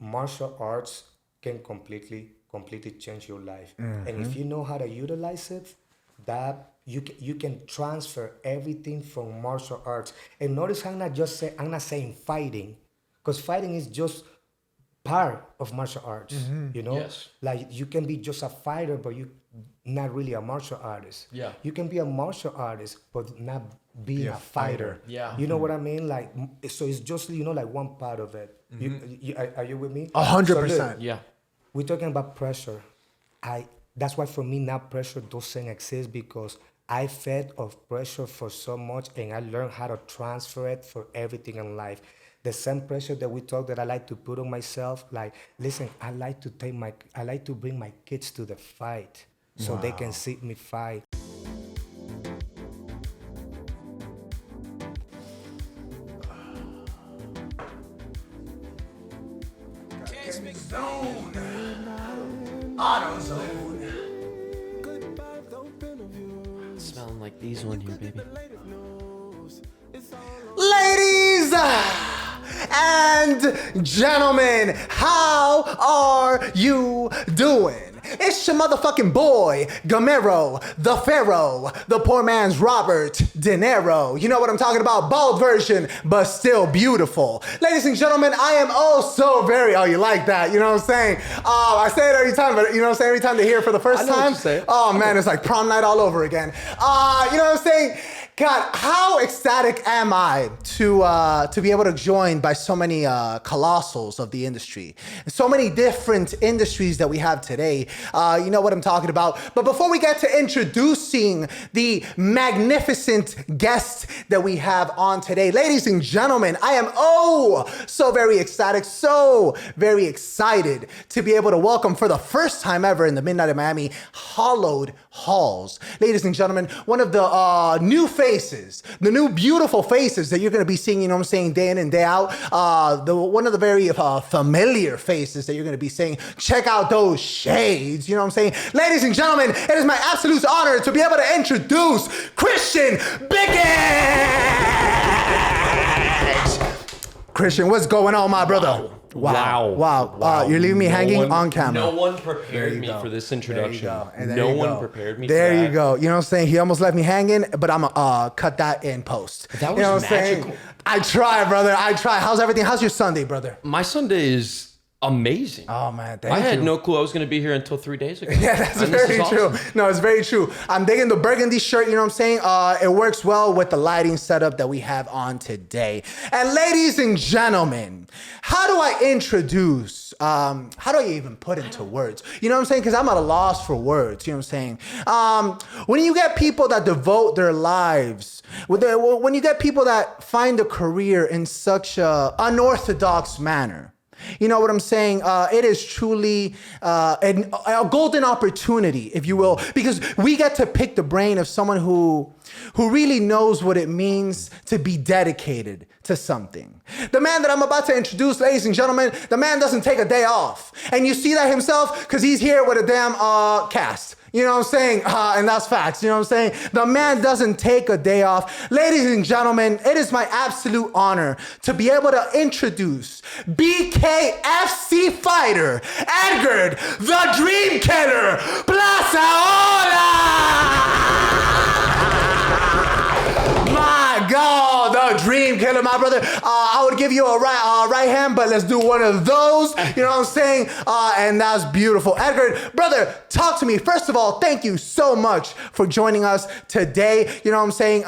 martial arts can completely change your life. And if you know how to utilize it, that you can transfer everything from martial arts. And notice I'm not saying fighting, because fighting is just part of martial arts. You know, Yes. like you can be just a fighter, but you not really a martial artist. Yeah. You can be a martial artist, but not be a fighter. Yeah. You know what I mean? Like, so it's just, like one part of it. Are you with me? 100%. So look, Yeah. we're talking about pressure. That's why for me now pressure doesn't exist, because I fed of pressure for so much, and I learned how to transfer it for everything in life. The same pressure that I like to put on myself. Like, listen, I like to bring my kids to the fight so they can see me fight. Smelling like diesel in here, baby. Ladies and gentlemen, how are you doing? It's your motherfucking boy, Gamero, the Pharaoh, the poor man's Robert De Niro. You know what I'm talking about? Bald version, but still beautiful. Ladies and gentlemen, I am you like that, you know what I'm saying? I say it every time, but you know what I'm saying? Every time they hear it for the first I know what time, you say. oh man, it's like prom night all over again. You know what I'm saying? God, how ecstatic am I to be able to join by so many colossals of the industry, so many different industries that we have today. You know what I'm talking about. But before we get to introducing the magnificent guest that we have on today, ladies and gentlemen, I am so very ecstatic, so very excited to be able to welcome for the first time ever in the Midnight of Miami Hollowed Halls. Ladies and gentlemen, one of the new faces, the new beautiful faces that you're going to be seeing, you know what I'm saying, day in and day out. One of the very familiar faces that you're going to be seeing. Check out those shades, you know what I'm saying? Ladies and gentlemen, it is my absolute honor to be able to introduce Christian Biggins. Christian, what's going on, my brother? Wow. You're leaving me hanging on camera. No one prepared me for this introduction. No one prepared me for that. There you go. You know what I'm saying? He almost left me hanging, but I'm going to cut that in post. That was you know what magical. I'm saying? I try, brother. I try. How's everything? How's your Sunday, brother? My Sunday is amazing. Oh, man. Thank I you. had no clue I was going to be here until 3 days ago. Yeah, that's And this very is true. awesome. No, it's very true. I'm digging the burgundy shirt, you know what I'm saying? It works well with the lighting setup that we have on today. And ladies and gentlemen, how do I introduce, how do I even put into words? You know what I'm saying? Because I'm at a loss for words, you know what I'm saying? When you get people that devote their lives, when you get people that find a career in such a unorthodox manner, you know what I'm saying? It is truly a golden opportunity, if you will, because we get to pick the brain of someone who really knows what it means to be dedicated to something. The man that I'm about to introduce, ladies and gentlemen, the man doesn't take a day off. And you see that himself because he's here with a damn cast. You know what I'm saying? And that's facts. You know what I'm saying? The man doesn't take a day off. Ladies and gentlemen, it is my absolute honor to be able to introduce BKFC fighter, Edgard, the Dreamkiller, Plazaola! My God, the Dreamkiller, my brother. I would give you a right hand, but let's do one of those. You know what I'm saying? And that's beautiful. Edgard, brother, talk to me. First of all, thank you so much for joining us today. You know what I'm saying?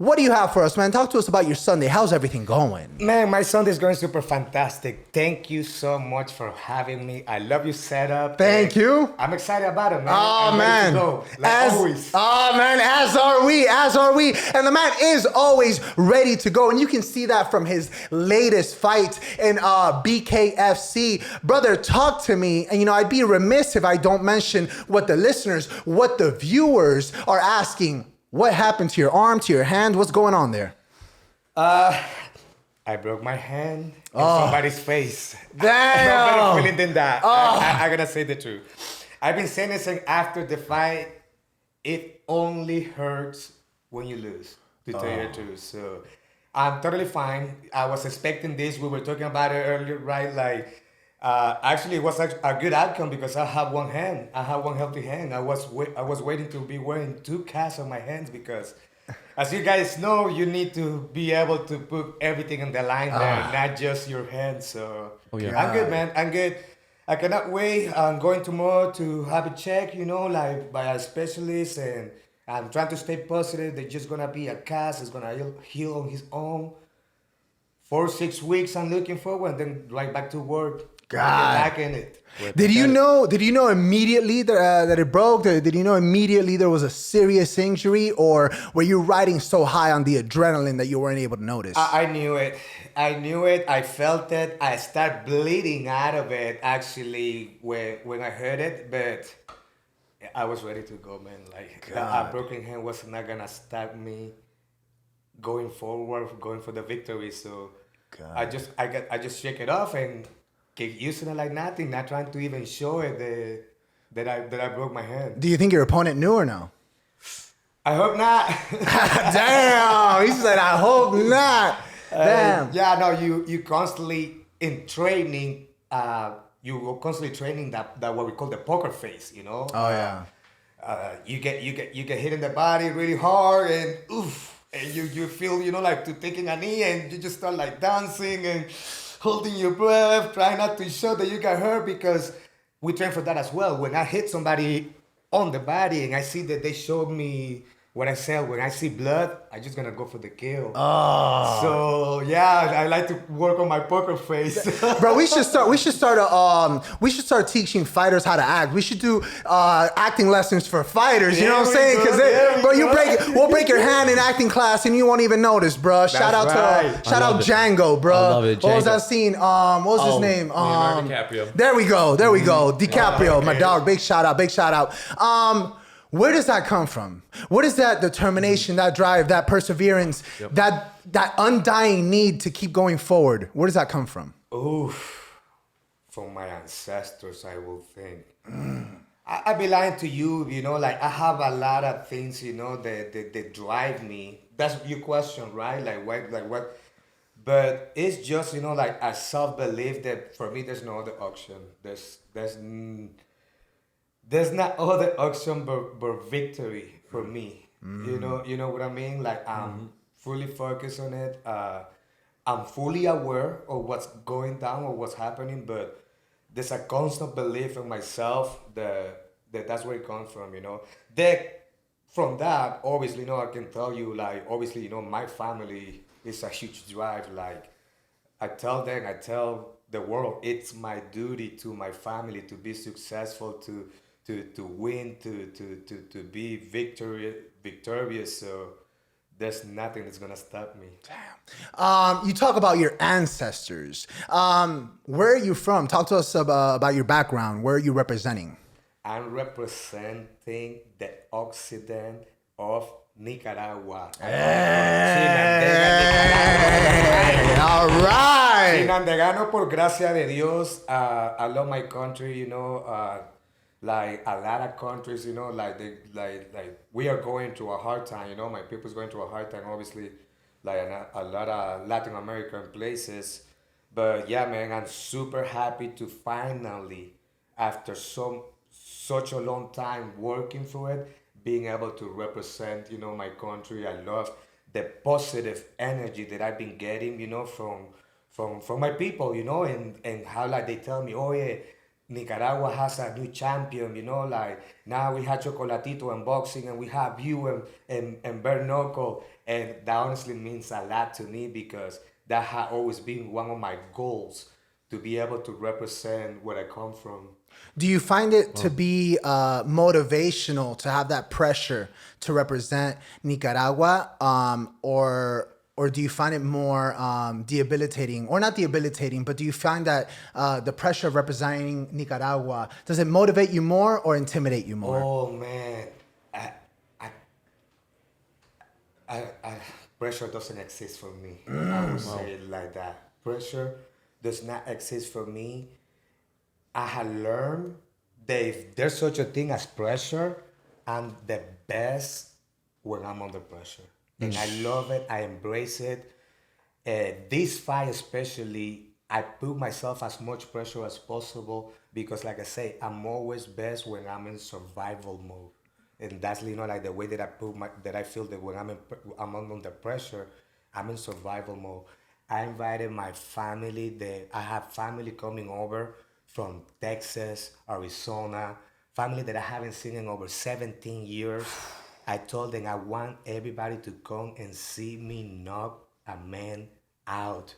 What do you have for us, man? Talk to us about your Sunday. How's everything going? Man, my Sunday's going super fantastic. Thank you so much for having me. I love your setup. Thank you. I'm excited about it, man. Oh, I'm man. ready to go, like always. Oh, man, as are we. And the man is always ready to go. And you can see that from his latest fight in BKFC. Brother, talk to me. And, you know, I'd be remiss if I don't mention what the listeners, what the viewers are asking. What happened to your arm, to your hand? What's going on there? I broke my hand in somebody's face. Damn. No better feeling than that. I gotta say the truth. I've been saying this after the fight. It only hurts when you lose, to tell you the truth. So I'm totally fine. I was expecting this. We were talking about it earlier, right? Like, Actually, it was a good outcome because I have one hand. I have one healthy hand. I was waiting to be wearing two casts on my hands because, as you guys know, you need to be able to put everything in the line there, not just your hand. So I'm good, man. I'm good. I cannot wait. I'm going tomorrow to have a check, like by a specialist, and I'm trying to stay positive. There's just gonna be a cast. It's gonna heal on his own. 4 6 weeks. I'm looking forward, and then right back to work. God. Back in it. Did you know immediately that it broke? Did you know immediately there was a serious injury, or were you riding so high on the adrenaline that you weren't able to notice? I knew it. I felt it. I started bleeding out of it actually when I heard it, but I was ready to go, man. Like a broken hand was not gonna stop me going forward, going for the victory. So I just shake it off and keep using it like nothing, not trying to even show it that I broke my hand. Do you think your opponent knew or no? I hope not. Damn, he said, I hope not. Damn. Yeah, no, you constantly in training. You were constantly training that what we call the poker face. Oh yeah. You get hit in the body really hard and oof, and you feel like to taking a knee and you just start like dancing and holding your breath, trying not to show that you got hurt because we train for that as well. When I hit somebody on the body and I see that they showed me what I said, when I see blood, I'm just gonna go for the kill. Oh. So yeah, I like to work on my poker face. Bro, we should start teaching fighters how to act. We should do acting lessons for fighters. You know what I'm saying? Because we'll break your hand in acting class and you won't even notice, bro. Shout out Django, bro. I love it, What was Django. that scene? What was his name? Leonardo DiCaprio. There we go. DiCaprio, my dog. Big shout out. Where does that come from? What is that determination, that drive, that perseverance, that undying need to keep going forward? Where does that come from? Oof, from my ancestors, I will think. I be lying to you, like I have a lot of things, that drive me. That's your question, right? Like what? But it's just, like a self-belief that for me, there's no other option. There's not other option but victory for me. You know what I mean? Like I'm fully focused on it. I'm fully aware of what's going down or what's happening, but there's a constant belief in myself that's where it comes from. That from that, obviously, I can tell you, like, obviously, my family is a huge drive. Like, I tell the world, it's my duty to my family to be successful, to win, to be victorious. So there's nothing that's gonna stop me. Damn. You talk about your ancestors. Where are you from? Talk to us about your background. Where are you representing? I'm representing the occident of Nicaragua. All right. Chinandegano, por gracia de Dios. I love my country, like a lot of countries, like we are going through a hard time, my people's going through a hard time, obviously, like a lot of Latin American places. But yeah, man, I'm super happy to finally, after such a long time working for it, being able to represent, my country. I love the positive energy that I've been getting, from my people, and how like they tell me, oh yeah, Nicaragua has a new champion, like now we have Chocolatito in boxing and we have you and Bareknuckle. And that honestly means a lot to me because that has always been one of my goals, to be able to represent where I come from. Do you find it to be motivational to have that pressure to represent Nicaragua, or do you find it more debilitating, or not debilitating, but do you find that the pressure of representing Nicaragua, does it motivate you more or intimidate you more? Oh man, pressure doesn't exist for me. I would say it like that. Pressure does not exist for me. I have learned that if there's such a thing as pressure, I'm the best when I'm under pressure. And I love it. I embrace it. This fight especially, I put myself as much pressure as possible because, like I say, I'm always best when I'm in survival mode, and that's like the way that I feel that when I'm under pressure, I'm in survival mode. I invited my family. I have family coming over from Texas, Arizona, family that I haven't seen in over 17 years. I told them I want everybody to come and see me knock a man out.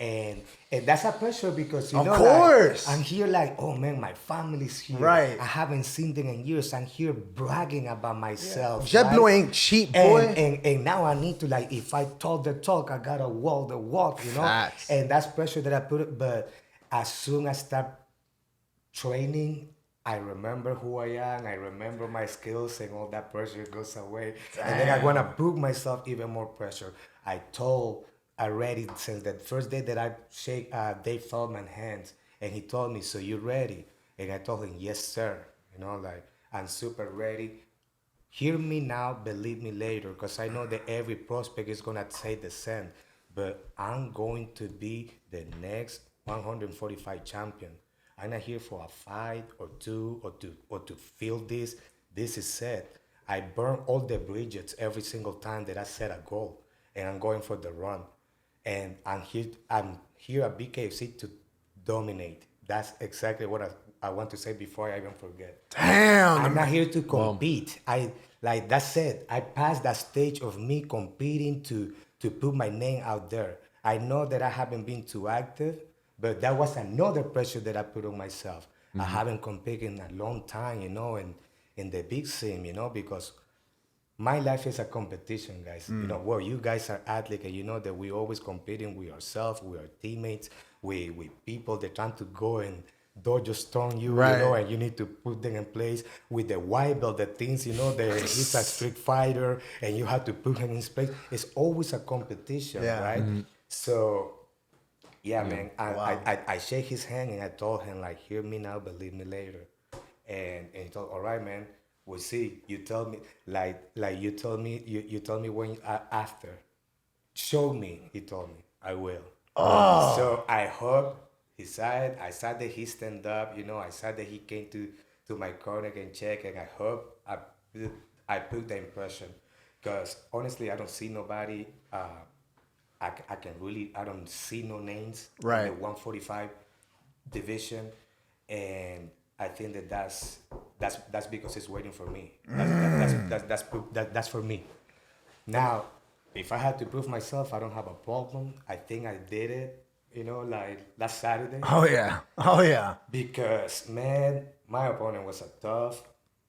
And that's a pressure because Of course. I'm here oh man, my family's here. Right. I haven't seen them in years. I'm here bragging about myself. JetBlue ain't cheap, boy. And now I need to if I talk the talk, I gotta walk the walk, Facts. And that's pressure that I put. But as soon as I start training, I remember who I am. I remember my skills, and all that pressure goes away. Damn. And then I wanna put myself even more pressure. I told already since the first day that I shake Dave Feldman's hands, and he told me, "So you ready?" And I told him, "Yes, sir." I'm super ready. Hear me now, believe me later, because I know that every prospect is gonna say the same. But I'm going to be the next 145 champion. I'm not here for a fight or two or to feel this. This is set. I burn all the bridges every single time that I set a goal, and I'm going for the run. And I'm here at BKFC to dominate. That's exactly what I want to say before I even forget. Damn. I'm not here to compete. That's it. I passed that stage of me competing to put my name out there. I know that I haven't been too active, but that was another pressure that I put on myself. Mm-hmm. I haven't competed in a long time, in the big scene, because my life is a competition, guys. You guys are athletes, and you know that we always competing with ourselves, with our teammates, with people that trying to go and dojo storm you, right. And you need to put them in place with the white belt, the things, he's a street fighter, and you have to put him in place. It's always a competition, right? Mm-hmm. So, man, I shake his hand, and I told him, hear me now, believe me later. And he told, all right, man. We'll see. You tell me, you told me when after. Show me, he told me. I will. Oh. So I hugged his side. I saw that he stand up. I saw that he came to my corner and check, and I hugged. I put the impression, because honestly, I don't see nobody. I don't see no names in the 145 division, and I think that's because it's waiting for me. That's for me. Now, if I had to prove myself, I don't have a problem. I think I did it, last Saturday. Oh yeah. Because, man, my opponent was a tough,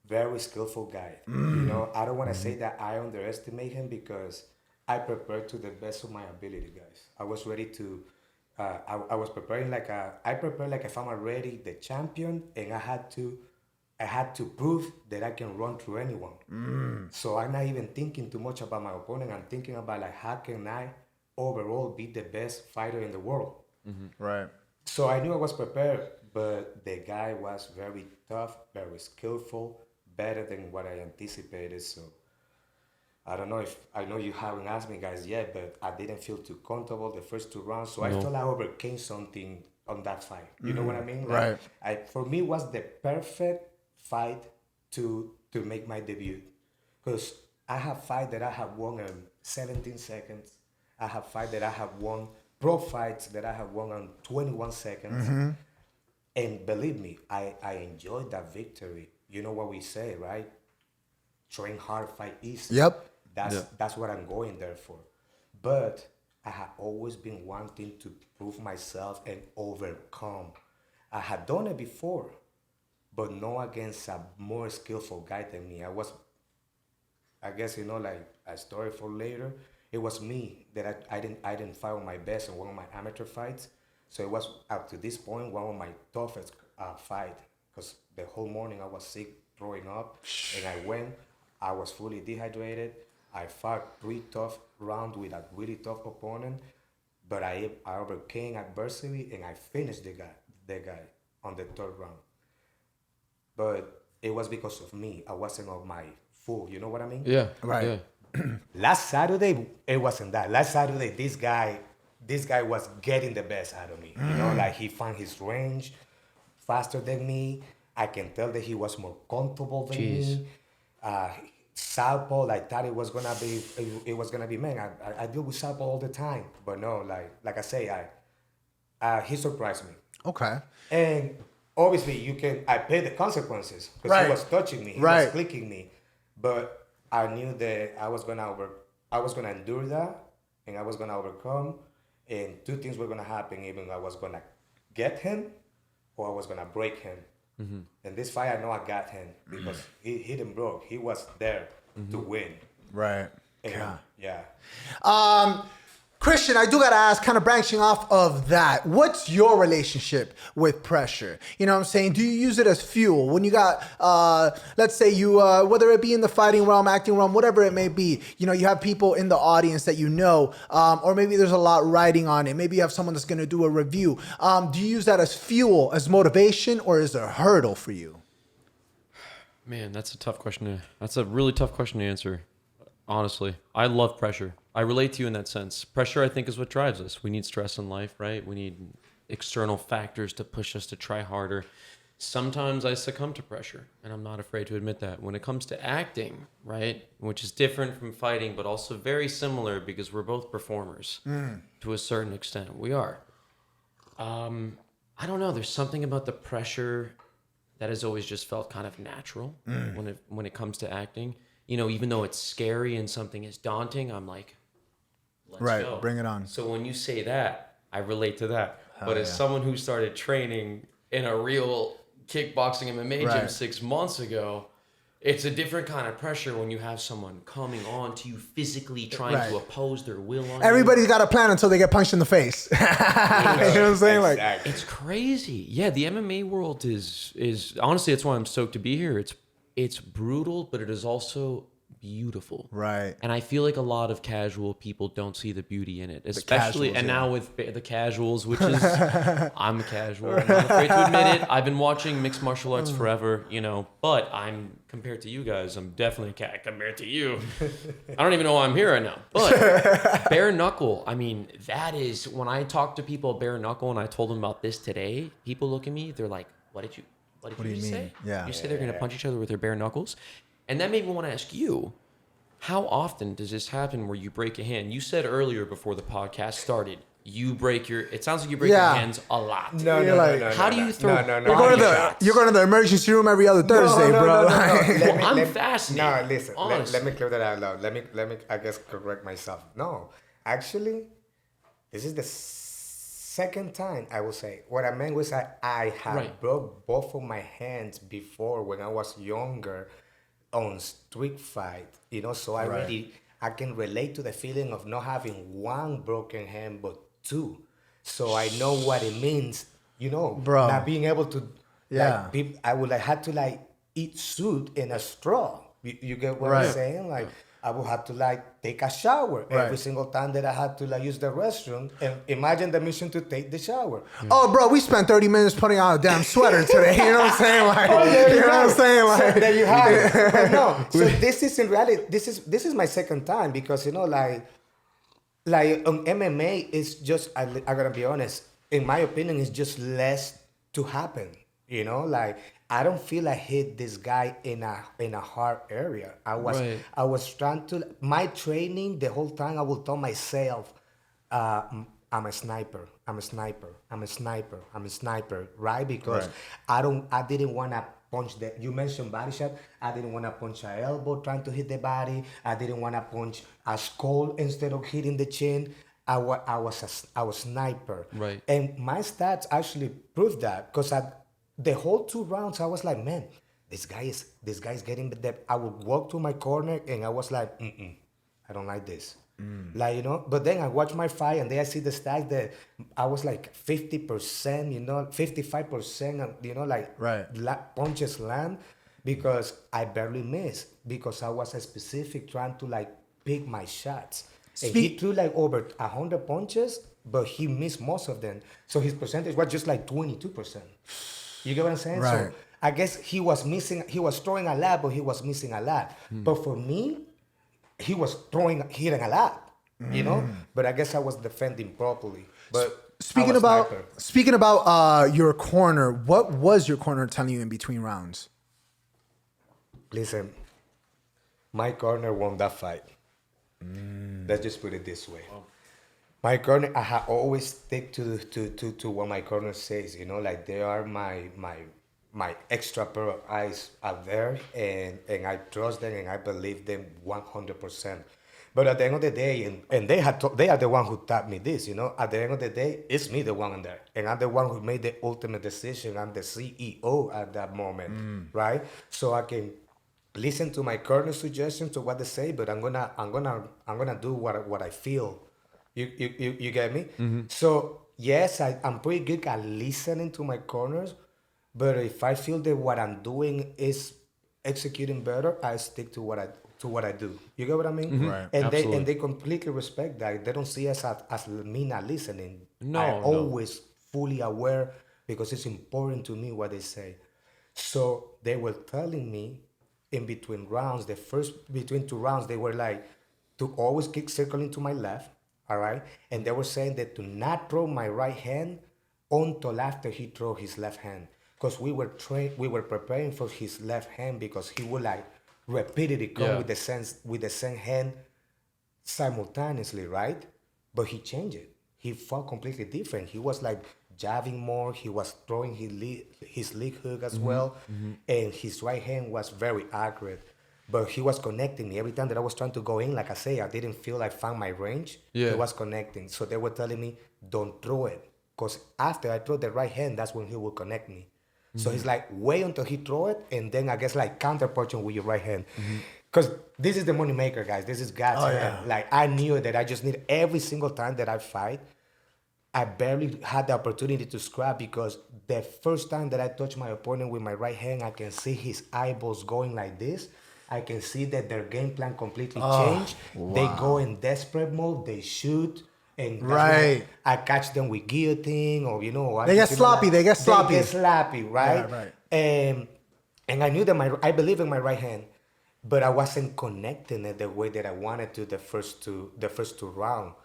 very skillful guy. I don't want to say that I underestimate him, because I prepared to the best of my ability, guys. I was ready to. I was preparing I prepared like if I'm already the champion, and I had to prove that I can run through anyone. So I'm not even thinking too much about my opponent. I'm thinking about how can I overall be the best fighter in the world. Mm-hmm. Right. So I knew I was prepared, but the guy was very tough, very skillful, better than what I anticipated. So I don't know I know you haven't asked me, guys, yet, but I didn't feel too comfortable the first 2 rounds. So I thought I overcame something on that fight. You know what I mean? Right. For me, it was the perfect fight to make my debut. Because I have fight that I have won in 17 seconds. I have fight that I have won, pro fights that I have won in 21 seconds. Mm-hmm. And believe me, I enjoyed that victory. You know what we say, right? Train hard, fight easy. Yep. That's what I'm going there for. But I have always been wanting to prove myself and overcome. I had done it before, but not against a more skillful guy than me. I guess, a story for later. It was me that I didn't fight on my best in one of my amateur fights. So it was, up to this point, one of my toughest fight. Because the whole morning I was sick, throwing up, and I was fully dehydrated. I fought 3 tough rounds with a really tough opponent, but I overcame adversity, and I finished the guy on the 3rd round. But it was because of me. I wasn't on my full, you know what I mean? Yeah. Right. Yeah. Last Saturday, it wasn't that. Last Saturday, this guy this guy was getting the best out of me. You know, like he found his range faster than me. I can tell that he was more comfortable than me. Southpaw, I thought it was gonna be man. I deal with Southpaw all the time, but no, like I say, he surprised me. Okay. And obviously, I paid the consequences because he was touching me, he was clicking me, but I knew that I was gonna endure that, and I was gonna overcome, and two things were gonna happen: either I was gonna get him, or I was gonna break him. Mm-hmm. And this fight, I know I got him because he didn't broke. He was there to win. Right. And, yeah. Christian, I do gotta ask, kind of branching off of that, what's your relationship with pressure? You know what I'm saying? Do you use it as fuel? When you got, let's say you, whether it be in the fighting realm, acting realm, whatever it may be, you know, you have people in the audience that you know, or maybe there's a lot riding on it. Maybe you have someone that's gonna do a review. Do you use that as fuel, as motivation, or is it a hurdle for you? Man, that's a really tough question to answer. Honestly, I love pressure. I relate to you in that sense. Pressure, I think, is what drives us. We need stress in life, right? We need external factors to push us to try harder. Sometimes I succumb to pressure, and I'm not afraid to admit that. When it comes to acting, right, which is different from fighting, but also very similar because we're both performers to a certain extent. We are. I don't know. There's something about the pressure that has always just felt kind of natural when it comes to acting. You know, even though it's scary and something is daunting, I'm like, let's go. Bring it on. So when you say that, I relate to that. But as someone who started training in a real kickboxing MMA gym 6 months ago, it's a different kind of pressure when you have someone coming on to you physically trying to oppose their will on Everybody's got a plan until they get punched in the face. You know what I'm saying? Exactly. Like, it's crazy. Yeah, the MMA world is honestly, that's why I'm stoked to be here. It's brutal, but it is also beautiful. Right. And I feel like a lot of casual people don't see the beauty in it, especially casuals, and now with the casuals, which is I'm a casual. I'm not afraid to admit it. I've been watching mixed martial arts forever, you know, but I'm compared to you guys, I'm definitely a cat compared to you. I don't even know why I'm here right now. But bare knuckle, I mean, that is when I talk to people bare knuckle and I told them about this today, people look at me, they're like, what did you just say? Yeah. You say they're going to punch each other with their bare knuckles? And that made me want to ask you, how often does this happen where you break a hand? You said earlier before the podcast started, it sounds like you break your hands a lot. No. How do you throw You're going to the emergency room every other Thursday, bro. I'm fascinated. No, listen, let me clear that out loud. Let me, I guess, correct myself. No, actually, this is the second time, I will say. What I meant was I had broke both of my hands before when I was younger on street fight, you know, so I can relate to the feeling of not having one broken hand, but two. So I know what it means, you know, bro. Not being able to, I would have to eat soup in a straw. You get what I'm saying? Like, I would have to take a shower every single time that I had to use the restroom. And imagine the mission to take the shower. Oh, bro, we spent 30 minutes putting on a damn sweater today. You know what I'm saying? Like, you know what I'm saying? Like, so there you have it. But no, so this is in reality. This is my second time because on MMA, it's just I gotta be honest. In my opinion, it's just less to happen. You know, I don't feel I hit this guy in a hard area. I was trying to, my training the whole time, I will tell myself, I'm a sniper, right? Because I didn't want to punch you mentioned body shot. I didn't want to punch an elbow trying to hit the body. I didn't want to punch a skull instead of hitting the chin. I was sniper. Right. And my stats actually proved that because the whole 2 rounds, I was like, man, this guy's getting the depth. I would walk to my corner and I was like, I don't like this. You know, but then I watch my fight and then I see the stats that I was 50%, you know, 55%, you know, punches land because I barely missed because I was specific trying to pick my shots. And he threw over 100 punches, but he missed most of them. So his percentage was just 22%. You get what I'm saying? Right. So I guess he was throwing a lot, but he was missing a lot. But for me, he was hitting a lot. you know. But I guess I was defending properly. But Speaking about your corner, what was your corner telling you in between rounds? Listen, my corner won that fight. Let's just put it this way. My corner, I have always stick to what my corner says. You know, like they are my extra pair of eyes out there, and I trust them and I believe them 100%. But at the end of the day, and they are the one who taught me this. You know, at the end of the day, it's me the one in there, and I'm the one who made the ultimate decision. I'm the CEO at that moment, right? So I can listen to my corner suggestions to what they say, but I'm gonna do what I feel. You get me? So yes, I'm pretty good at listening to my corners, but if I feel that what I'm doing is executing better, I stick to what I do. You get what I mean? Right. And Absolutely. they completely respect that. They don't see us as me not listening. No, I'm no. always fully aware because it's important to me what they say. So they were telling me in between rounds, between two rounds, they were like to always keep circling to my left, all right? And they were saying that to not throw my right hand until after he throw his left hand. Because we were preparing for his left hand because he would like repeatedly come Yeah. with the same hand simultaneously, right? But he changed it. He fought completely different. He was like jabbing more. He was throwing his leg hook as well, and his right hand was very accurate. But he was connecting me every time that I was trying to go in. Like I say, I didn't feel I found my range. Yeah. He was connecting. So they were telling me, "Don't throw it," because after I throw the right hand, that's when he will connect me. So he's like, wait until he throw it, and then I guess like counter punching with your right hand. Because this is the money maker, guys. This is God's hand. Like I knew that I just need every single time that I fight, I barely had the opportunity to scrap because the first time that I touch my opponent with my right hand, I can see his eyeballs going like this. I can see that their game plan completely changed. They go in desperate mode. They shoot. And that's Right. when I catch them with guillotine or, you know. They get sloppy, They get sloppy. right? Yeah, right. And I knew that I believe in my right hand, but I wasn't connecting it the way that I wanted to the first two rounds.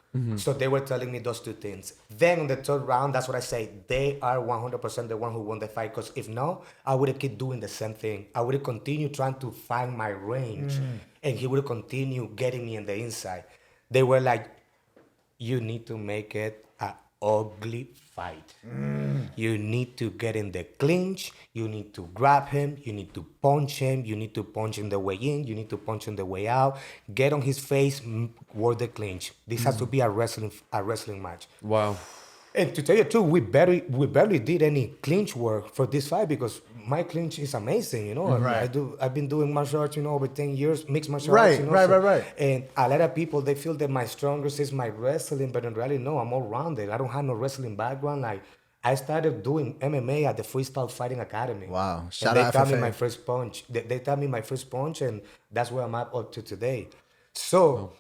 So they were telling me those two things. Then on the third round, that's what I say. They are 100% the one who won the fight. Because if no, I would have kept doing the same thing. I would have continued trying to find my range, and he would continue getting me in the inside. They were like, you need to make it an ugly fight. You need to get in the clinch. You need to grab him. You need to punch him. You need to punch in the way in. You need to punch in the way out. Get on his face, work the clinch. This has to be a wrestling match. Wow. And to tell you the truth, we barely did any clinch work for this fight because my clinch is amazing, you know. Right. I've been doing martial arts, you know, over 10 years, mixed martial Right, arts, you know. right. And a lot of people, they feel that my strongest is my wrestling, but in reality, no, I'm all rounded. I don't have no wrestling background. Like, I started doing MMA at the Freestyle Fighting Academy. Wow. And Shout they out taught me FFA. my first punch. They taught me my first punch, and that's where I'm at up to today. So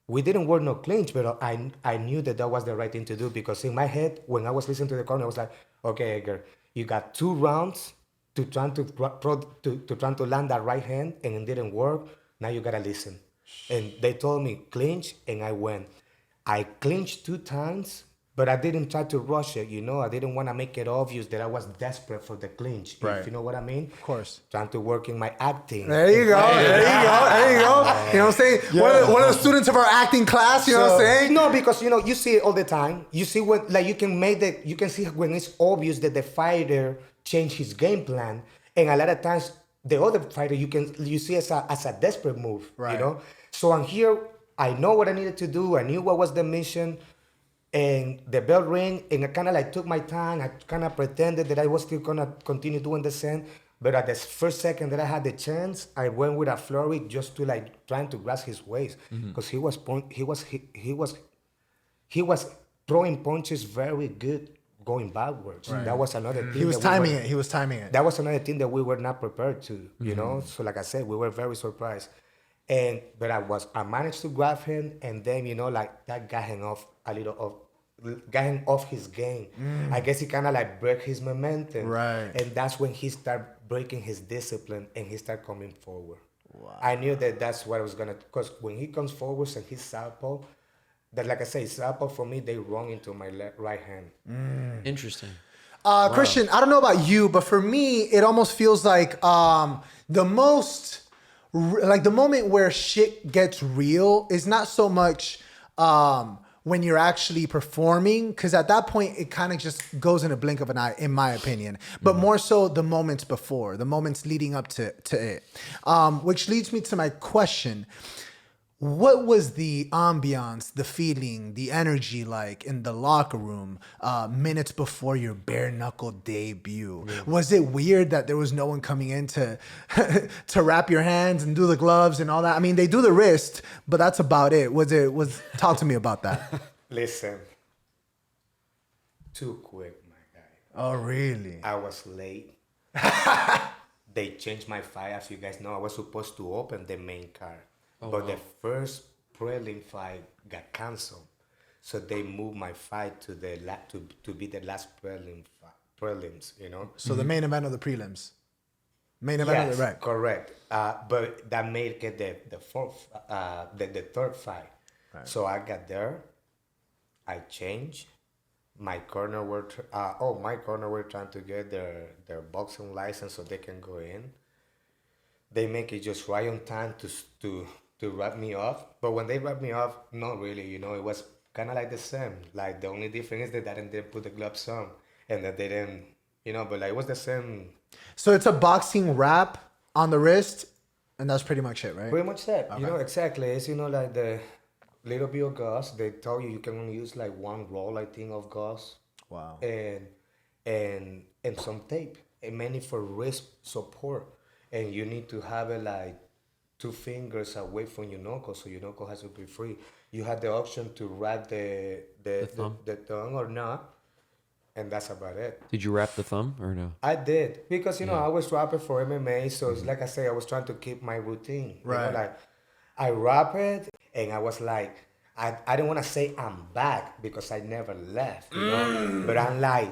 we didn't work no clinch, but I knew that was the right thing to do because in my head, when I was listening to the corner, I was like, okay, Edgar, you got 2 rounds to try to land that right hand, and it didn't work. Now you gotta listen. And they told me clinch, and I went. I clinched 2 times, but I didn't try to rush it, you know. I didn't want to make it obvious that I was desperate for the clinch, Right. if you know what I mean. Of course. Trying to work in my acting. There you go. There you go. You know what I'm saying? One of the students of our acting class, you know what I'm saying? No, because you know you see it all the time. You see when like you can see when it's obvious that the fighter changed his game plan, and a lot of times the other fighter you see as a desperate move, Right. you know. So I'm here. I know what I needed to do. I knew what was the mission, and the bell rang, and I kind of like took my time. I kind of pretended that I was still gonna continue doing the same. But at the first second that I had the chance, I went with a flurry just to like trying to grasp his waist because he was throwing punches very good going backwards. That was another thing. He was timing it. He was timing it. That was another thing that we were not prepared to, you know. So like I said, we were very surprised. But I managed to grab him, and then you know like that got him off his game. I guess he kind of like broke his momentum. Right. And that's when he started breaking his discipline and he started coming forward. Wow. I knew that that's what I was gonna, because when he comes forward and he's southpaw, that, like I say, southpaw for me, they run into my right hand. Interesting. Christian, I don't know about you, but for me, it almost feels like the most, like the moment where shit gets real is not so much when you're actually performing, because at that point, it kind of just goes in a blink of an eye, in my opinion, but more so the moments before, the moments leading up to it. Which leads me to my question. What was the ambiance, the feeling, the energy like in the locker room minutes before your bare knuckle debut? Yeah. Was it weird that there was no one coming in to to wrap your hands and do the gloves and all that? I mean, they do the wrist, but that's about it. Talk to me about that. Listen, too quick, my guy. Oh, really? I was late. They changed my fight, as you guys know. I was supposed to open the main card. But the first prelim fight got canceled, so they moved my fight to the to be the last prelims. You know. So the main event of the prelims. Main event of the right. Correct. But that made it the third fight. Right. So I got there. I changed. My corner were trying to get their boxing license so they can go in. They make it just right on time to wrap me off. But when they wrap me off, not really, you know, it was kind of like the same. Like the only difference is that they didn't put the gloves on and that they didn't, you know, but like it was the same. So it's a boxing wrap on the wrist and that's pretty much it, right? Pretty much that, okay. You know, exactly. It's, you know, like the little bit of gauze. They tell you can only use like one roll, I think, of gauze. Wow. And some tape, and mainly for wrist support. And you need to have it like 2 fingers away from your knuckle, so your knuckle has to be free. You have the option to wrap the thumb or not, and that's about it. Did you wrap the thumb or no? I did, because, you know, I was rapping for MMA, so it's like I say, I was trying to keep my routine. Right. You know, like, I rap it, and I was like, I didn't want to say I'm back, because I never left, you know? But I'm like...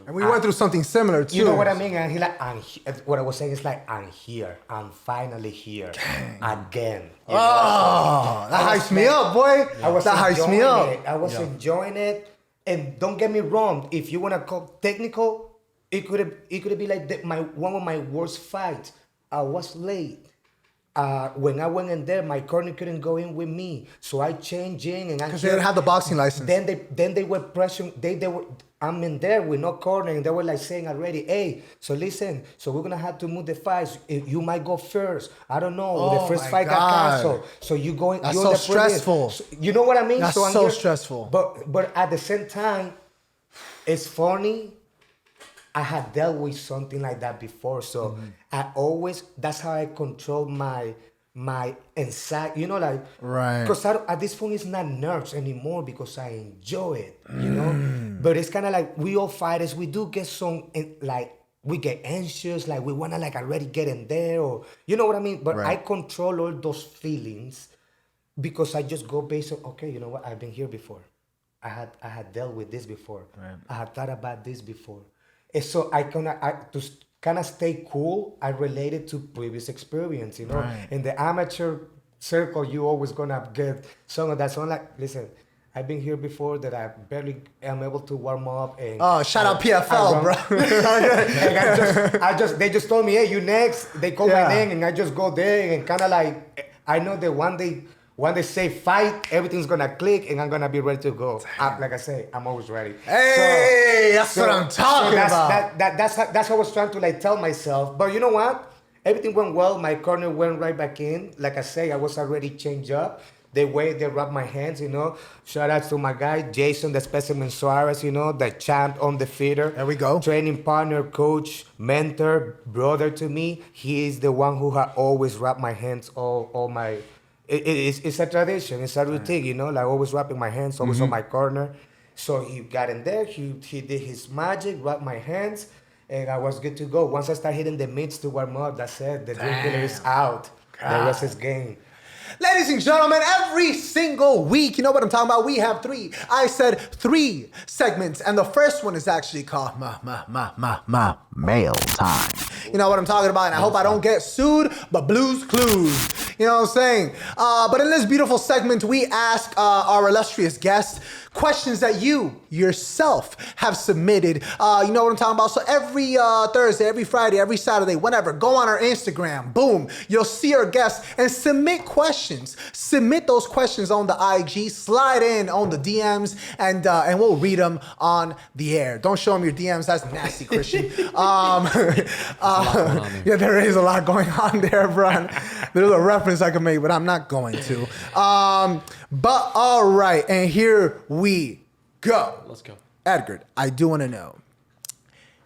And we went through something similar too. You know what I mean? And he like, what I was saying is like, I'm here. I'm finally here. Again. Oh, that hypes me up, boy. That hypes me up. I was enjoying it. And don't get me wrong. If you want to call technical, it could be like one of my worst fights. I was late. When I went in there, my corner couldn't go in with me, so I changed in, and because they didn't have the boxing license. Then they were pressuring. They were. I'm in there with no corner, and they were like saying already, "Hey, so listen, so we're gonna have to move the fights. You might go first. I don't know. The first fight got canceled, so you going. That's so stressful. So, you know what I mean? That's so stressful. But at the same time, it's funny. I had dealt with something like that before, so that's how I control my anxiety, you know, like, right. Because at this point it's not nerves anymore, because I enjoy it, you know. But it's kind of like we all fighters, we do get some like we get anxious, like we wanna like already get in there, or you know what I mean. But I control all those feelings because I just go based on, okay, you know what, I've been here before, I had dealt with this before, I had thought about this before. And so to kind of stay cool, I relate it to previous experience, you know. Right. In the amateur circle, you always gonna get some of that. So I'm like, listen, I've been here before that I barely am able to warm up. And shout out PFL, bro. And they just told me, hey, you next. They call my name, and I just go there and kind of like, I know that when they say fight, everything's gonna click and I'm gonna be ready to go. Like I say, I'm always ready. Hey, that's what I'm talking about. That's what I was trying to like tell myself. But you know what? Everything went well. My corner went right back in. Like I say, I was already changed up. The way they wrap my hands, you know. Shout out to my guy, Jason, the Specimen Suarez, you know, the champ on the feeder. There we go. Training partner, coach, mentor, brother to me. He is the one who had always wrapped my hands all my... It's a tradition. It's a routine, you know, like always wrapping my hands, always on my corner. So he got in there. He did his magic, wrapped my hands, and I was good to go. Once I start hitting the mitts to warm up, that's it. The Dreamkiller is out. The rest is game. Ladies and gentlemen, every single week, you know what I'm talking about? We have three segments, and the first one is actually called Mail Time. You know what I'm talking about, and I hope I don't get sued, but Blues Clues. You know what I'm saying? But in this beautiful segment, we ask our illustrious guests questions that you yourself have submitted. You know what I'm talking about? So every Thursday, every Friday, every Saturday, whenever, go on our Instagram. Boom. You'll see our guests and submit questions. Submit those questions on the IG. Slide in on the DMs and we'll read them on the air. Don't show them your DMs. That's nasty, Christian. Yeah, there is a lot going on there, bro. There's a reference I can make, but I'm not going to. But all right, and here we go. Let's go. Edgard, I do want to know,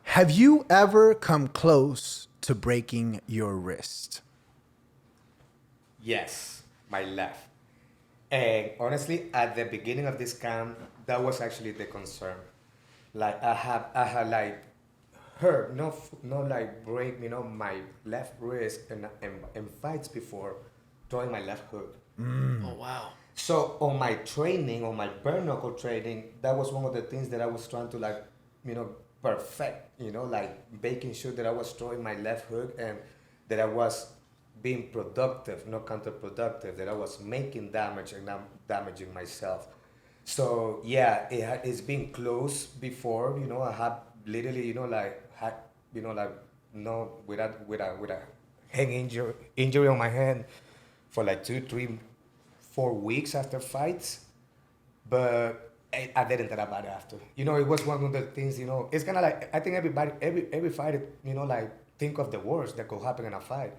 have you ever come close to breaking your wrist? Yes, my left. And honestly, at the beginning of this camp, that was actually the concern. Like I had like hurt, no like break, my left wrist in fights before throwing my left hook. Oh, wow. So on my training, on my bare knuckle training, that was one of the things that I was trying to perfect, like making sure that I was throwing my left hook and that I was being productive, not counterproductive, that I was making damage and not damaging myself. So yeah, it's been close before, I have literally, with a hand injury on my hand for like 2, 3, 4 weeks after fights, but I didn't think about it after. It was one of the things, it's kind of like, I think every fighter, think of the worst that could happen in a fight,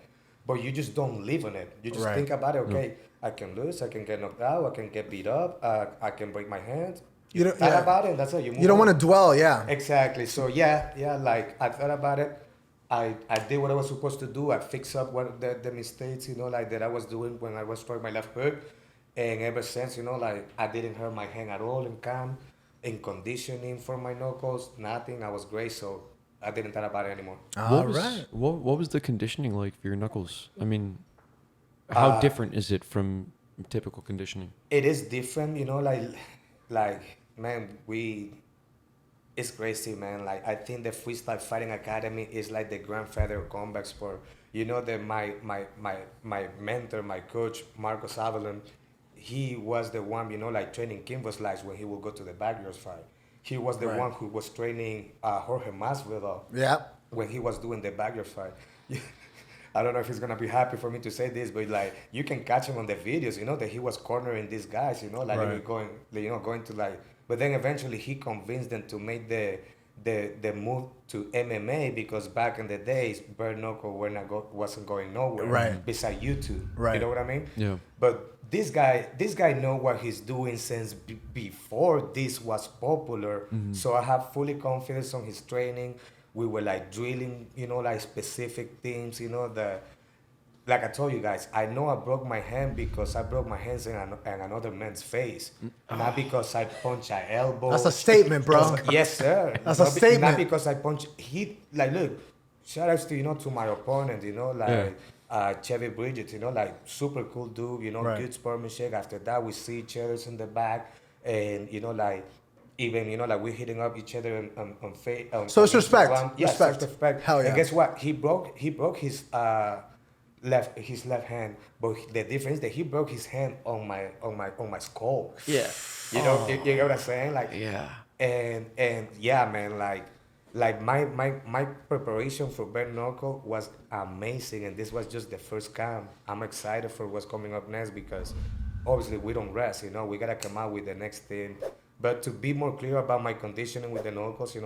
but you just don't live on it. You just think about it, okay, I can lose, I can get knocked out, I can get beat up, I can break my hand. You don't thought about it, that's it. You don't want to dwell, yeah. Exactly. So yeah, I thought about it. I did what I was supposed to do. I fixed up what the mistakes, that I was doing when I was throwing my left hook. And ever since, I didn't hurt my hand at all in camp, in conditioning for my knuckles, nothing. I was great, so I didn't thought about it anymore. What was the conditioning like for your knuckles? I mean, how different is it from typical conditioning? It is different, man, it's crazy, man. Like, I think the Freestyle Fighting Academy is like the grandfather of combat sport. That my mentor, my coach, Marcos Avalon, he was the one, training Kimbo Slice when he would go to the backyard fight. He was the one who was training Jorge Masvidal when he was doing the backyard fight. I don't know if he's gonna be happy for me to say this, but you can catch him on the videos, that he was cornering these guys, they were going to but then eventually he convinced them to make the move to MMA because back in the days, bare knuckle wasn't going nowhere beside YouTube. You know what I mean? Yeah. But this guy know what he's doing since before this was popular. Mm-hmm. So I have fully confidence on his training. We were drilling, specific things, like I told you guys, I know I broke my hand because I broke my hands in another man's face. Not because I punched an elbow. That's a statement, bro. Yes, sir. That's a statement. Not because I punched. Look, shout outs to, to my opponent, Chevy Bridges, super cool dude, good sportsmanship. After that, we see each other in the back and, even, we're hitting up each other on Facebook. So it's respect. Yes, respect. Hell yeah. And guess what? He broke his left hand, but the difference is that he broke his hand on my skull. Yeah. You know what I'm saying? Yeah. And yeah, man, my preparation for bare knuckle was amazing, and this was just the first camp. I'm excited for what's coming up next because obviously we don't rest, we gotta come out with the next thing. But to be more clear about my conditioning with the knuckles,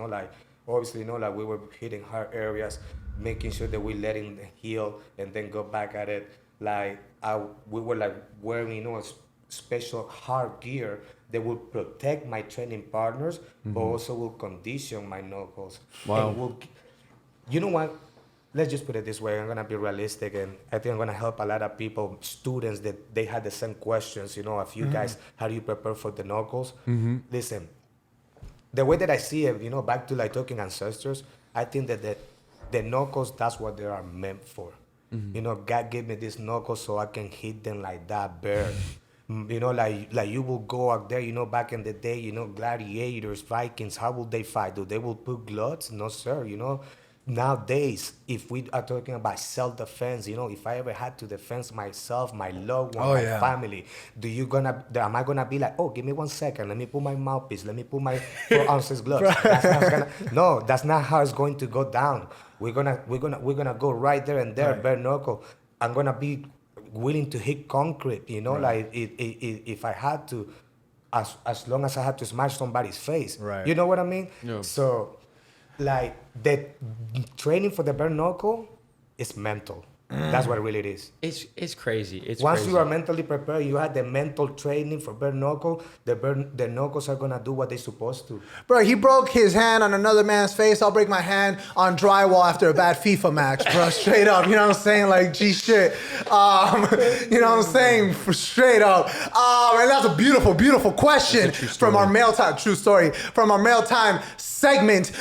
obviously, we were hitting hard areas, making sure that we letting it heal and then go back at it. We were wearing, special hard gear that will protect my training partners, but also will condition my knuckles. Wow. You know what? Let's just put it this way. I'm going to be realistic, and I think I'm going to help a lot of people, students that they had the same questions, a few guys, how do you prepare for the knuckles? Listen, the way that I see it, back to talking ancestors, I think that the knuckles, that's what they are meant for. God gave me these knuckles so I can hit them like that bear. You will go out there, back in the day, gladiators, Vikings, how will they fight? They will put gloves? No, sir, nowadays, if we are talking about self-defense, if I ever had to defend myself, my loved one, Oh, my yeah. family, am I gonna be like, oh, give me 1 second, let me put my mouthpiece, let me put my 4 ounces gloves? No, that's not how it's going to go down. We're gonna go right there and there, Right. bare knuckle. I'm gonna be willing to hit concrete, like if I had to, as long as I had to smash somebody's face. Right. You know what I mean? Yeah. So, like, the training for the bare knuckle is mental. That's what really it is. It's crazy. It's Once crazy. you are mentally prepared, you have the mental training for bare knuckle, the knuckles are gonna do what they're supposed to. Bro, he broke his hand on another man's face. I'll break my hand on drywall after a bad FIFA match, bro. Straight up. You know what I'm saying? Like, G shit. You know what I'm saying? Straight up. And that's a beautiful, beautiful question That's a true from our story. mail time. True story. From our mail time segment.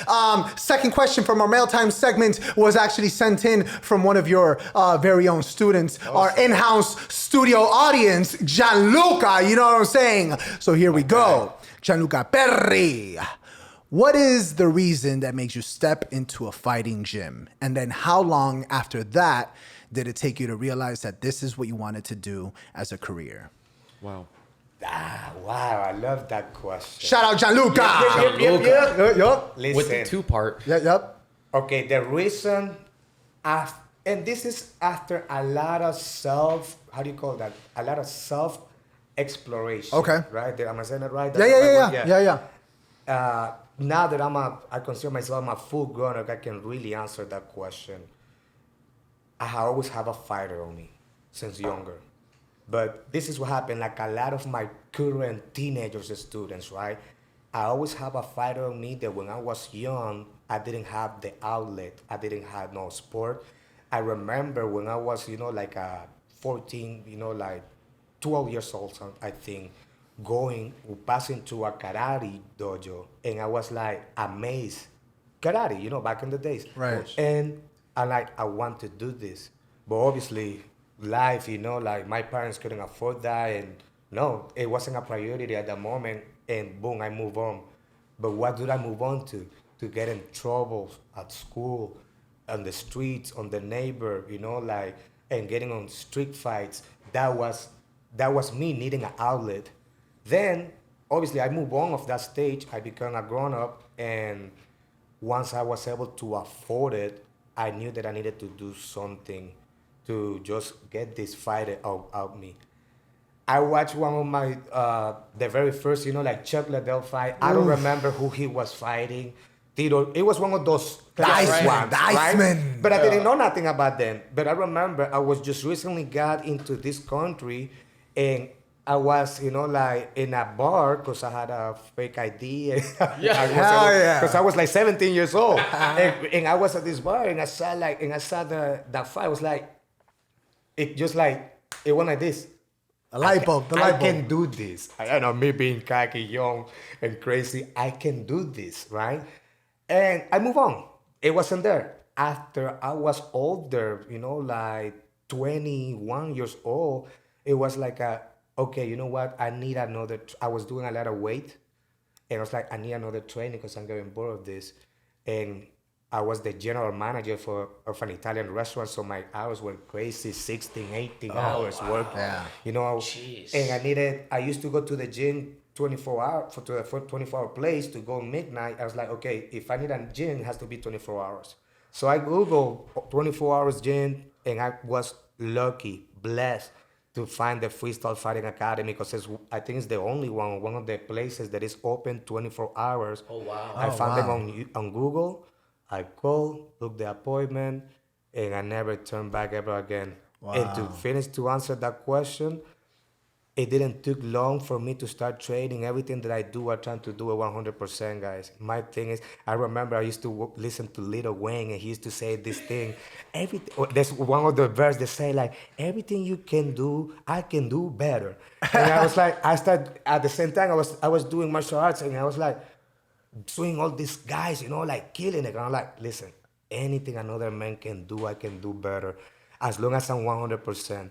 Second question from our mail time segment was actually sent in from one of your very own students, our in-house studio audience, Gianluca. You know what I'm saying? So here we go. Gianluca Perri. What is the reason that makes you step into a fighting gym? And then how long after that did it take you to realize that this is what you wanted to do as a career? Wow. Wow, I love that question. Shout out Gianluca. Yup. Listen, With the two-part. Yep. okay, the reason, and this is after a lot of how do you call that? A lot of self-exploration. Okay. Right? Am I saying that right? Yeah. Now that I consider myself a full grown up, I can really answer that question. I always have a fighter on me since younger. But this is what happened, like a lot of my current teenagers and students, right? I always have a fighter on me that when I was young, I didn't have the outlet. I didn't have no sport. I remember when I was, 14, like 12 years old, I think, passing to a karate dojo, and I was like amazed. Karate, back in the days. Right. And I want to do this. But obviously, life, like my parents couldn't afford that, and no, it wasn't a priority at the moment, and boom, I move on. But what did I move on to? To get in trouble at school, on the streets, on the neighbor, and getting on street fights. That was me needing an outlet. Then, obviously, I moved on of that stage. I became a grown-up, and once I was able to afford it, I knew that I needed to do something to just get this fighter out me. I watched one of my, the very first, like Chuck Liddell fight. I don't remember who he was fighting. Tito, it was one of those classic ones, the right? Iceman. But I didn't know nothing about them. But I remember I was just recently got into this country, and I was, like in a bar because I had a fake ID. Because I was like 17 years old. and I was at this bar, and I saw that fight. I was like, it went like this. The light bulb. I can do this. I know, me being cocky, young, and crazy, I can do this, right? And I move on. It wasn't there. After I was older, like 21 years old, it was like okay, you know what? I need another. I was doing a lot of weight, and I was like, I need another training because I'm getting bored of this. And I was the general manager of an Italian restaurant, so my hours were crazy, 16, 18 hours work. Yeah. Jeez. And I used to go to the gym 24 hours, to the 24-hour place to go midnight. I was like, okay, if I need a gym, it has to be 24 hours. So I Googled 24 hours gym, and I was lucky, blessed to find the Freestyle Fighting Academy because I think it's the only one of the places that is open 24 hours. Oh, wow. I found them on Google. I called, booked the appointment, and I never turned back ever again. Wow. And to answer that question, it didn't take long for me to start training. Everything that I do, I try to do it 100%, guys. My thing is, I remember I used to listen to Lil Wayne, and he used to say this thing. There's one of the verses that say, like, everything you can do, I can do better. And I was like, at the same time, I was doing martial arts, and I was like, seeing all these guys, like killing it. And I'm like, listen, anything another man can do, I can do better. As long as I'm 100%.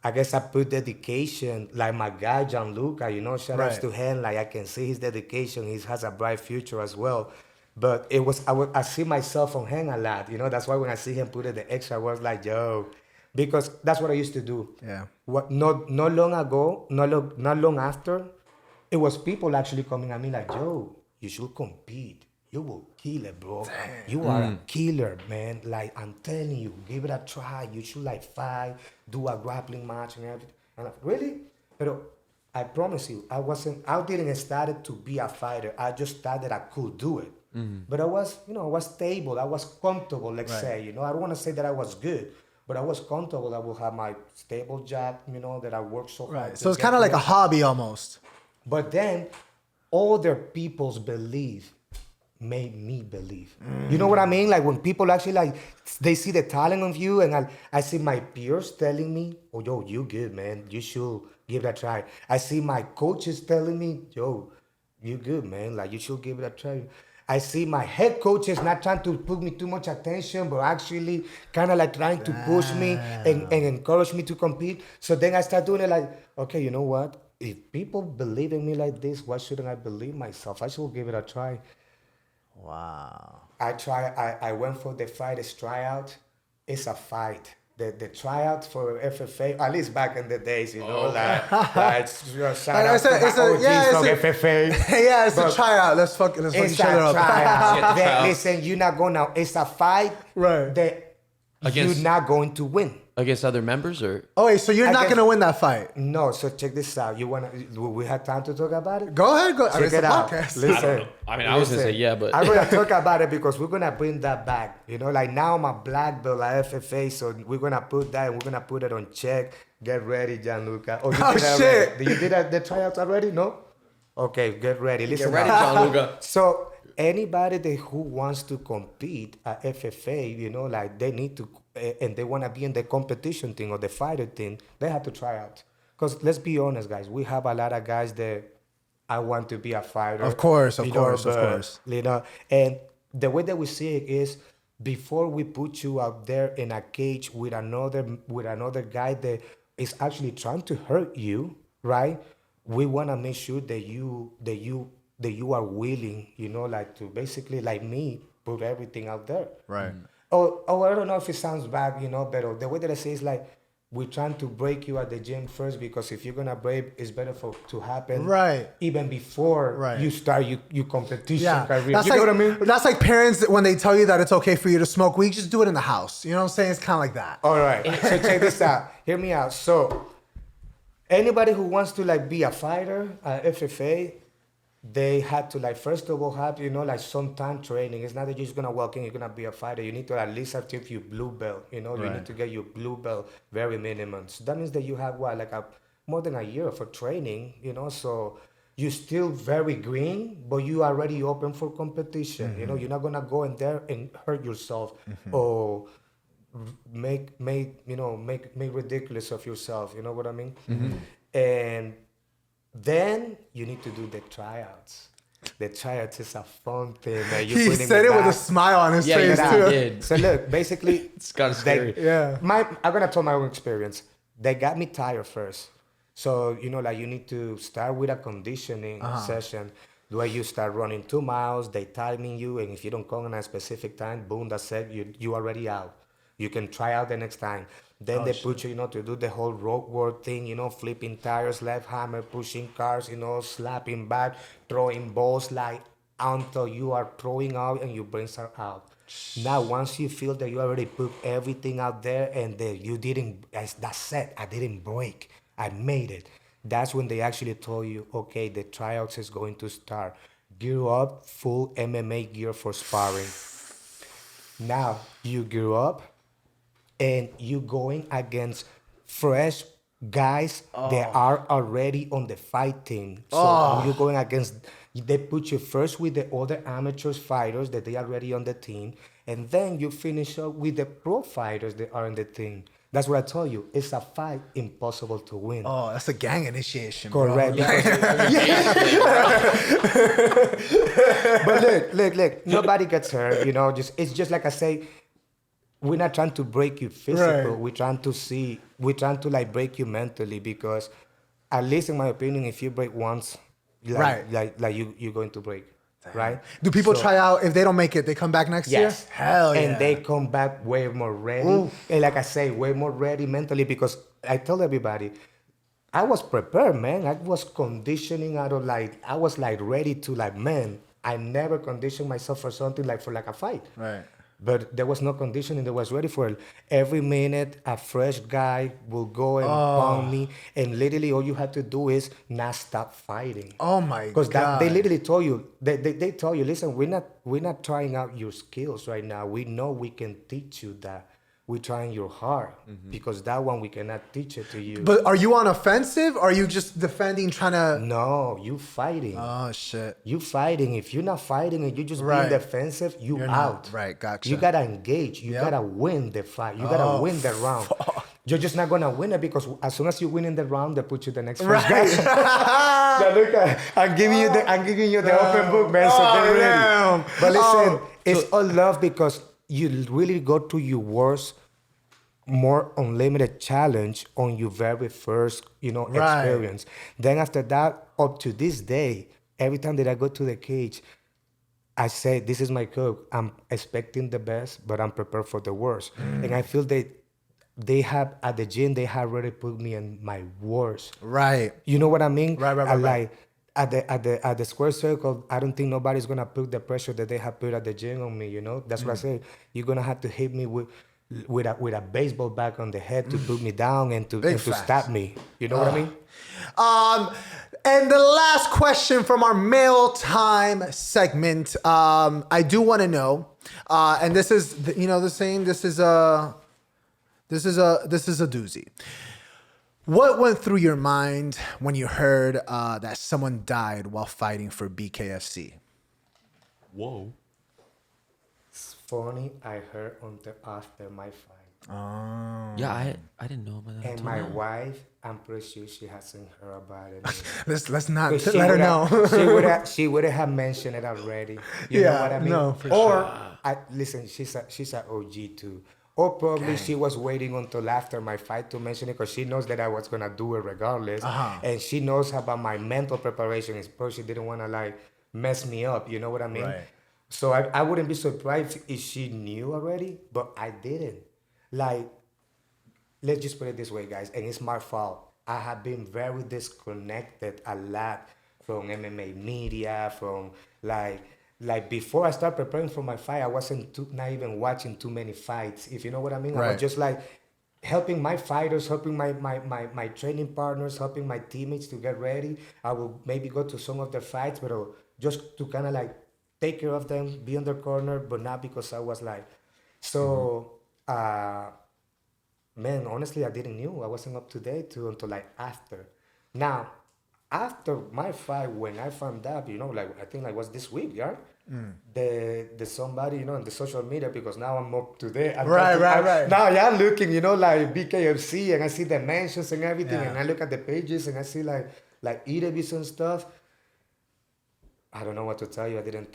I guess I put dedication, like my guy, Gianluca, shout outs to him. Like I can see his dedication. He has a bright future as well. But I see myself on him a lot, you know. That's why when I see him put it the extra, I was like, yo, because that's what I used to do. Yeah. What not long ago, not long after, it was people actually coming at me like, yo, you should compete. You will kill it, bro. Damn. You are a killer, man. Like, I'm telling you, give it a try. You should like fight, do a grappling match and everything. And I'm like, really? But I promise you, I didn't start to be a fighter. I just thought that I could do it. But I was stable. I was comfortable, let's say. You know, I don't want to say that I was good, but I was comfortable. I will have my stable job, you know, that I worked so hard. Right. to So it's get kind of like a there. hobby almost. But then other people's belief made me believe. You know what I mean? Like when people actually like, they see the talent of you, and I see my peers telling me, oh, yo, you good, man. You should give it a try. I see my coaches telling me, yo, you good, man. Like you should give it a try. I see my head coaches not trying to put me too much attention, but actually kind of like trying to push me and encourage me to compete. So then I start doing it like, okay, you know what? If people believe in me like this, why shouldn't I believe myself? I should give it a try. Wow. I went for the fighters tryout. It's a fight. The tryout for FFA, at least back in the days, you know, like shout out to my OGs from FFA. Yeah, it's But a tryout. Let's fuck It's each a other up. tryout. tryout. Listen, you're not going to, it's a fight Right. that Against- you're not going to win. Against other members or Oh wait, so you're I not guess- gonna win that fight? No, so check this out. We have time to talk about it? Go ahead. Go. I mean, Check it's a it out. podcast. Listen, I don't know. I mean, I was gonna say yeah, but I'm gonna talk about it because we're gonna bring that back. You know, like now I'm a black belt at FFA, so we're gonna put that and we're gonna put it on check. Get ready, Gianluca. Oh, you Oh, did that shit. already. Did you did the tryouts already? No. Okay, get ready. Listen. get ready, up. Gianluca. So anybody who wants to compete at FFA, you know, like they need to, and they want to be in the competition team or the fighter team, they have to try out. Because let's be honest, guys, we have a lot of guys that I want to be a fighter. Of course, of you know, course, of but, course. You know, and the way that we see it is before we put you out there in a cage with another guy that is actually trying to hurt you, right? We want to make sure that you are willing, you know, like to basically like me put everything out there. Right. Oh, I don't know if it sounds bad, you know, but the way that I say is like we're trying to break you at the gym first because if you're gonna break, it's better to happen Right. even before Right. you start your competition Yeah. career. That's You like, know what I mean? That's like parents when they tell you that it's okay for you to smoke weed, just do it in the house. You know what I'm saying? It's kind of like that. All right. So check this out. Hear me out. So anybody who wants to like be a fighter at FFA, they had to like first of all have, you know, like some time training. It's not that you're just gonna walk in, you're gonna be a fighter. You need to at least achieve your blue belt. You know, you Right. need to get your blue belt very minimum. So that means that you have what, like more than a year for training, you know, so you're still very green, but you are already open for competition. You know, you're not gonna go in there and hurt yourself or make ridiculous of yourself. You know what I mean? And then you need to do the tryouts. The tryouts is a fun thing, man. You're He putting said it with a back. smile on his Yeah, face you too. did. So look, basically, It's kinda scary. Yeah. I'm gonna tell my own experience. They got me tired first, so you know, like you need to start with a conditioning session where you start running 2 miles. They timing you, and if you don't come in a specific time, boom, that's it. You already out. You can try out the next time. Then they put you, you know, to do the whole road work thing, you know, flipping tires, left hammer, pushing cars, you know, slapping back, throwing balls like until you are throwing out and your brains are out. Now, once you feel that you already put everything out there and that you didn't, that's it, I didn't break, I made it. That's when they actually told you, okay, the tryouts is going to start. Gear up, full MMA gear for sparring. Now, you gear up, and you going against fresh guys that are already on the fight team. So you're going against, they put you first with the other amateurs fighters that they are already on the team, and then you finish up with the pro fighters that are on the team. That's what I told you. It's a fight impossible to win. Oh, that's a gang initiation, Correct. bro. But look, nobody gets hurt, you know, it's just like I say, we're not trying to break you physical. Right. We're trying to like break you mentally because at least in my opinion, if you break once, you're going to break. right? Do people So- try out if they don't make it? They come back next Yes. year. Hell yeah. And they come back way more ready. Oof. And like I say, way more ready mentally because I tell everybody, I was prepared, man. I was conditioning out of I was like ready to man, I never conditioned myself for something for a fight. Right. But there was no conditioning that was ready for it. Every minute, a fresh guy will go and pound me. And literally all you have to do is not stop fighting. Oh my Because God. they literally told you, they tell you, listen, we're not trying out your skills right now. We know we can teach you that. We're trying your heart because that one we cannot teach it to you. But are you on offensive? Or are you just defending, trying to? No, you fighting. Oh shit. You fighting. If you're not fighting and you just Right. being defensive, you You're out. not. Right, gotcha. You gotta engage. You Yep. gotta win the fight. You gotta win the round. You're just not gonna win it because as soon as you win in the round, they put you the next first guy. So look, I'm giving you the open book, man. So get ready. Damn. But listen, it's all love because you really go to your worst, more unlimited challenge on your very first, Right. experience. Then after that, up to this day, every time that I go to the cage, I say, this is my code. I'm expecting the best, but I'm prepared for the worst. And I feel that they have, at the gym, they have already put me in my worst. Right. You know what I mean? Right. Like at the square circle, I don't think nobody's gonna put the pressure that they have put at the gym on me. That's what I say. You're gonna have to hit me with a baseball bat on the head to put me down and to facts. stop me. You know what I mean? And the last question from our mail time segment. I do want to know, and this is the saying. This is a doozy. What went through your mind when you heard that someone died while fighting for BKFC? Whoa. It's funny. I heard after my fight. Yeah, I didn't know about that. And until my now. wife, I'm pretty sure she hasn't heard about it. Let's not 'Cause let her know. she would have mentioned it already. You know Yeah, what I mean? no, for Listen, she's a OG too. Or probably she was waiting until after my fight to mention it because she knows that I was gonna do it regardless, and she knows about my mental preparation. Is because she didn't want to mess me up. You know what I mean? Right. So I wouldn't be surprised if she knew already, but I didn't. Let's just put it this way, guys, and it's my fault. I have been very disconnected a lot from MMA media, from before I started preparing for my fight, I wasn't not even watching too many fights, if you know what I mean. I Right. was just helping my fighters, helping my training partners, helping my teammates to get ready. I will maybe go to some of their fights, but just to kind of take care of them, be on their corner, but not because I was man, honestly, I didn't know. I wasn't up to date until after. Now, after my fight, when I found out, I think was this week, yeah? The somebody, in the social media, because now I'm up to date. Right. Now, yeah, I'm looking, BKFC, and I see the mentions and everything, Yeah. and I look at the pages, and I see interviews and stuff. I don't know what to tell you. I didn't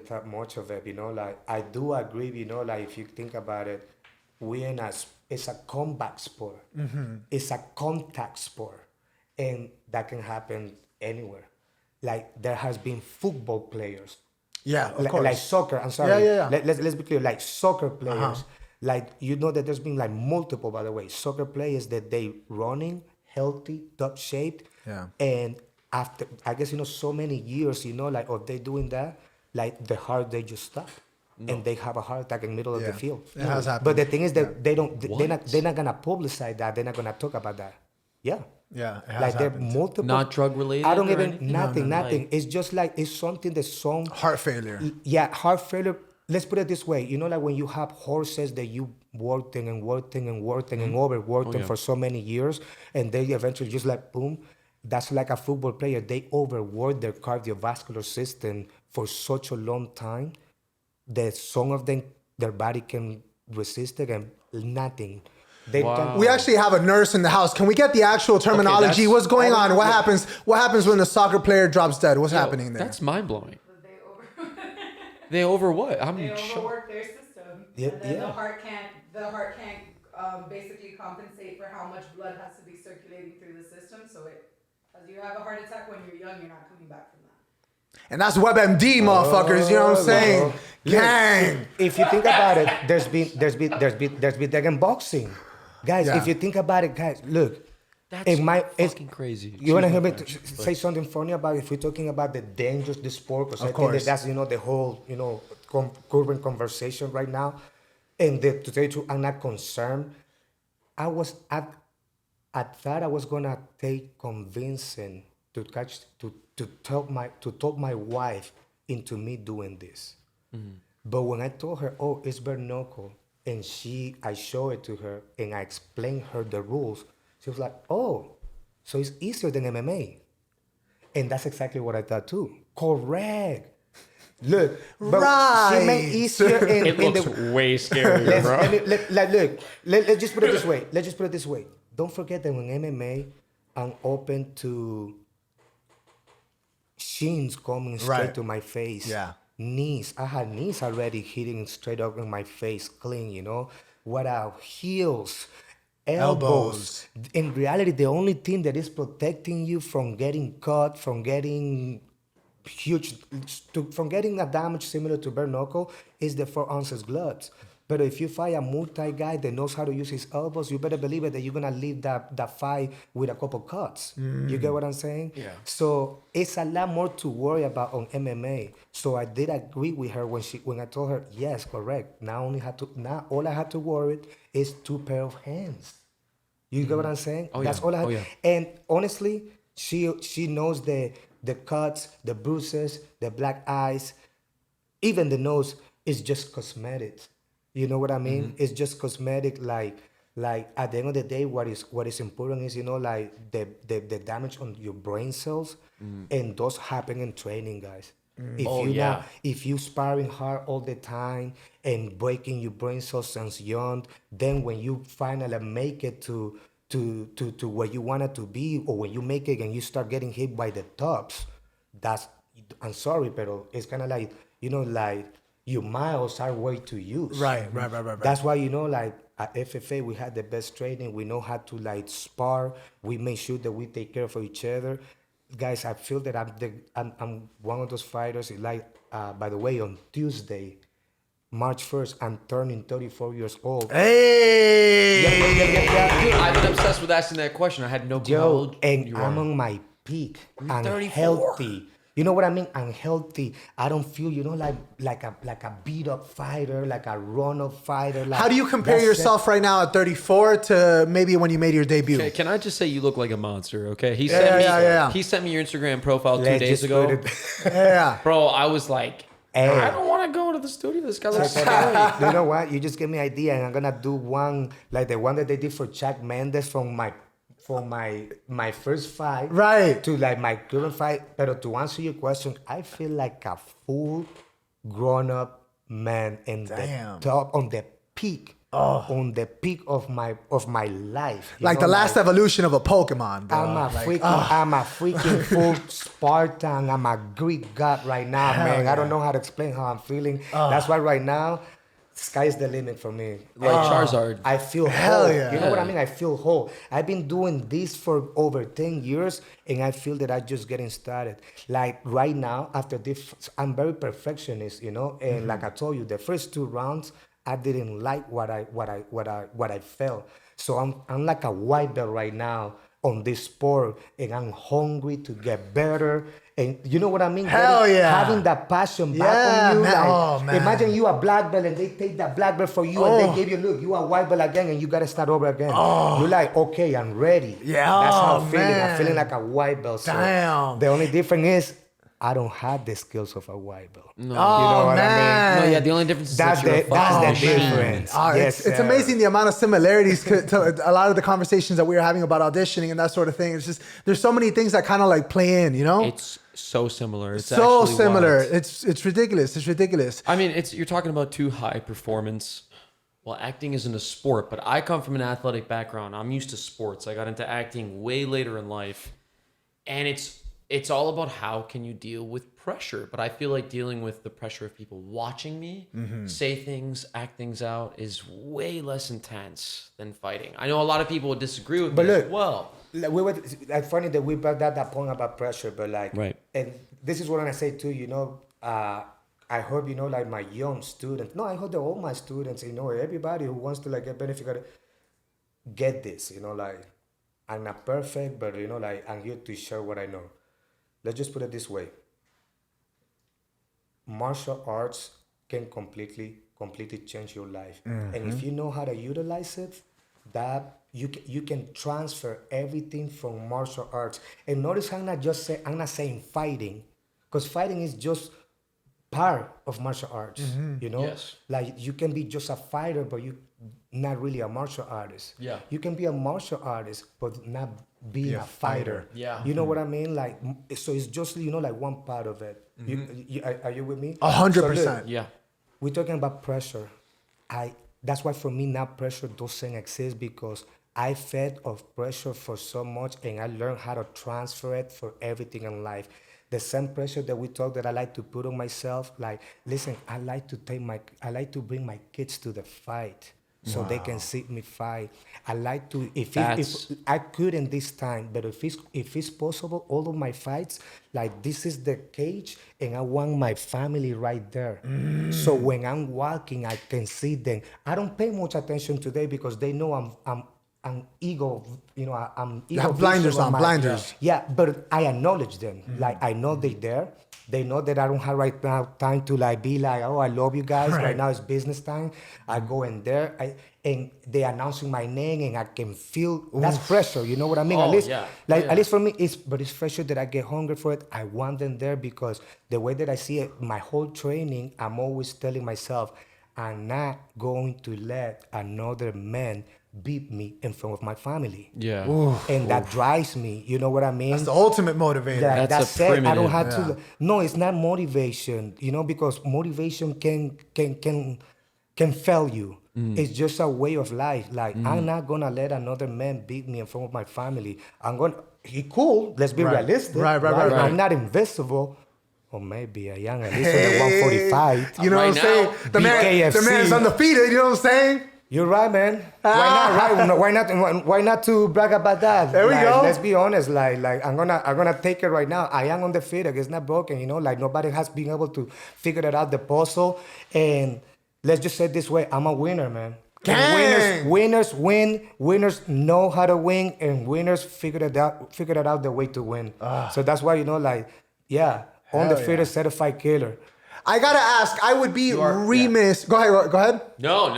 have much of it, I do agree, if you think about it, it's a combat sport. It's a contact sport. And that can happen anywhere. There has been football players. Yeah, of course. Soccer, I'm sorry. Yeah. Let's be clear, soccer players. That there's been multiple, by the way, soccer players that they running, healthy, top shaped. Yeah. And after, I guess, so many years, of they doing that, the heart, they just stop. And they have a heart attack in the middle of the field. It has happened. But the thing is that they're not gonna publicize that. They're not gonna talk about that. Yeah. Yeah, it has They're happened. multiple. Not drug related. I don't or even anything? nothing. Like- It's just it's something that some Heart failure. yeah, heart failure. Let's put it this way. When you have horses that you worked and overworked them for so many years, and they eventually just boom. That's like a football player. They overwork their cardiovascular system for such a long time that some of them, their body can resist it and nothing. They can, We actually have a nurse in the house. Can we get the actual terminology? that's- What's going on? What happens? What happens when the soccer player drops dead? What's Yo, happening there? That's mind blowing. They over They over what? I'm they shocked. overwork their system, Yeah, and then yeah. the heart can't basically compensate for how much blood has to be circulating through the system. So as you have a heart attack when you're young, you're not coming back from that. And that's WebMD, motherfuckers. You know what I'm saying? Look, Gang. If you think about it, there's been that in boxing, guys. Yeah. If you think about it, guys, look. That's It's fucking crazy. You want to hear me Excuse me, say something funny about if we're talking about the dangers of the sport? Because I think course. that's the whole current conversation right now. And to tell you the truth, I'm not concerned. I thought I was gonna take convincing to talk my wife into me doing this. But when I told her, oh, it's Bareknuckle, and I show it to her and I explained her the rules, she was like, oh, so it's easier than MMA. And that's exactly what I thought too. Correct. Look, but Right. she made easier It looks way scarier, bro. let's just put it this way. Don't forget that when MMA, I'm open to shins coming straight Right. to my face. Yeah. Knees. I had knees already hitting straight up in my face, clean, What else? Heels, elbows. In reality, the only thing that is protecting you from getting cut, from getting from getting a damage similar to Bareknuckle is the 4 ounces gloves. But if you fight a multi guy that knows how to use his elbows, you better believe it that you're gonna leave that fight with a couple cuts. You get what I'm saying? Yeah. So it's a lot more to worry about on MMA. So I did agree with her when I told her, yes, correct. Now all I had to worry is 2 pair of hands. You get what I'm saying? Oh, That's yeah. all I had. Oh, yeah. And honestly, she knows the cuts, the bruises, the black eyes, even the nose is just cosmetic. You know what I mean? It's just cosmetic. Like at the end of the day, what is important is like the damage on your brain cells, and those happen in training, guys. If you sparring hard all the time and breaking your brain cells since young, then when you finally make it to where you want it to be, or when you make it and you start getting hit by the tops, I'm sorry, but it's kind of like like your miles are way to use. Right. That's why like at FFA we had the best training. We know how to like spar. We make sure that we take care of each other. Guys, I feel that I'm one of those fighters. By the way, on Tuesday, March 1st, I'm turning 34 years old. Hey. Dude, I've been obsessed with asking that question. I had no clue how Yo, old and you I'm are. on my peak. I'm 34. healthy. You know what I mean? I'm healthy. I don't feel, like a beat up fighter, like a run up fighter. Like, How do you compare yourself right now at 34 to maybe when you made your debut? Okay, can I just say you look like a monster? Okay, he Yeah. He sent me your Instagram profile 2 Let's days just ago, put it- Yeah. bro. I was like, Hey. I don't want to go to the studio. This guy looks Check it scary. out. You know what? You just gave me an idea, and I'm gonna do one like the one that they did for Chuck Mendes from my first fight, Right. To like my current fight. But to answer your question, I feel like a full grown up man in Damn. the top on the peak. On the peak of my life. You Like know, the last evolution of a Pokemon, bro. I'm a freaking full Spartan. I'm a Greek god right now, Hell man. yeah. I don't know how to explain how I'm feeling. That's why right now, sky's the limit for me. Like Charizard. I feel Hell whole. yeah. You know what I mean? I feel whole. I've been doing this for over 10 years, and I feel that I'm just getting started. Like right now, after this, I'm very perfectionist, And like I told you, the first 2 rounds, I didn't like what I felt. So I'm like a white belt right now on this sport, and I'm hungry to get better. And you know what I mean? Hell yeah. Having that passion Yeah, back on you. man. Like, Oh, man. imagine you a black belt and they take that black belt for you and they give you, look, you a white belt again and you gotta start over again. You're like, okay, I'm ready. Yeah, That's how oh, I'm feeling. man. I'm feeling like a white belt. So Damn. the only difference is I don't have the skills of a white belt. No. You know what man. I mean? No, yeah. The only difference is That's that you're a the fucking machine. difference. It's sir. amazing the amount of similarities to a lot of the conversations that we were having about auditioning and that sort of thing. It's just there's so many things that kind of like play in, It's so similar. It's so actually similar. wild. It's ridiculous. It's ridiculous. I mean, you're talking about 2 high performance. Well, acting isn't a sport, but I come from an athletic background. I'm used to sports. I got into acting way later in life, and it's all about how can you deal with pressure. But I feel like dealing with the pressure of people watching me say things, act things out is way less intense than fighting. I know a lot of people would disagree with But me look, as well. Like, it's funny that we brought that point about pressure, but like, Right. and this is what I say too, I hope, like my young students, no, I hope that all my students, everybody who wants to like get benefit out of it, get this, like I'm not perfect, but like I'm here to share what I know. Let's just put it this way. Martial arts can completely change your life. And if you know how to utilize it, that you can transfer everything from martial arts. And notice I'm not saying fighting, because fighting is just part of martial arts. Yes. Like you can be just a fighter, but you not really a martial artist. Yeah. You can be a martial artist, but not being a fighter. Yeah. You know what I mean? Like, so it's just like one part of it. Are you with me? 100%. Yeah. We're talking about pressure. That's why for me now pressure doesn't exist, because I fed of pressure for so much and I learned how to transfer it for everything in life. The same pressure that we talk that I like to put on myself, like, listen, I like to bring my kids to the fight so they can see me fight. I like to, if I couldn't this time, but if it's possible, all of my fights, like this is the cage and I want my family right there. So when I'm walking, I can see them. I don't pay much attention today because they know I'm ego, I'm ego. You have blinders visual on, blinders. Yeah, but I acknowledge them. Like I know they're there. They know that I don't have right now time to like be like, oh, I love you guys. Right now it's business time. I go in there, and they announcing my name, and I can feel that's pressure. You know what I mean? At least, at least for me, it's pressure that I get hungry for it. I want them there because the way that I see it, my whole training, I'm always telling myself, I'm not going to let another man beat me in front of my family. Yeah. And that drives me. You know what I mean? That's the ultimate motivator. That's a it. I don't primitive. have to. No, it's not motivation. Because motivation can fail you. It's just a way of life. Like I'm not gonna let another man beat me in front of my family. He cool. Let's be realistic. Right. I'm not invincible. Or maybe I am. At least on the 145. You know Right what I'm saying? The BKFC. man's undefeated. You know what I'm saying? You're right, man. Why not to brag about that? There we go. Let's be honest. Like I'm gonna take it right now. I am on the feet. It's not broken. Like nobody has been able to figure it out the puzzle. And let's just say it this way: I'm a winner, man. Winners win. Winners know how to win, and winners figured it out the way to win. So that's why on the feet, certified killer. I gotta ask. I would be remiss. Go ahead. No.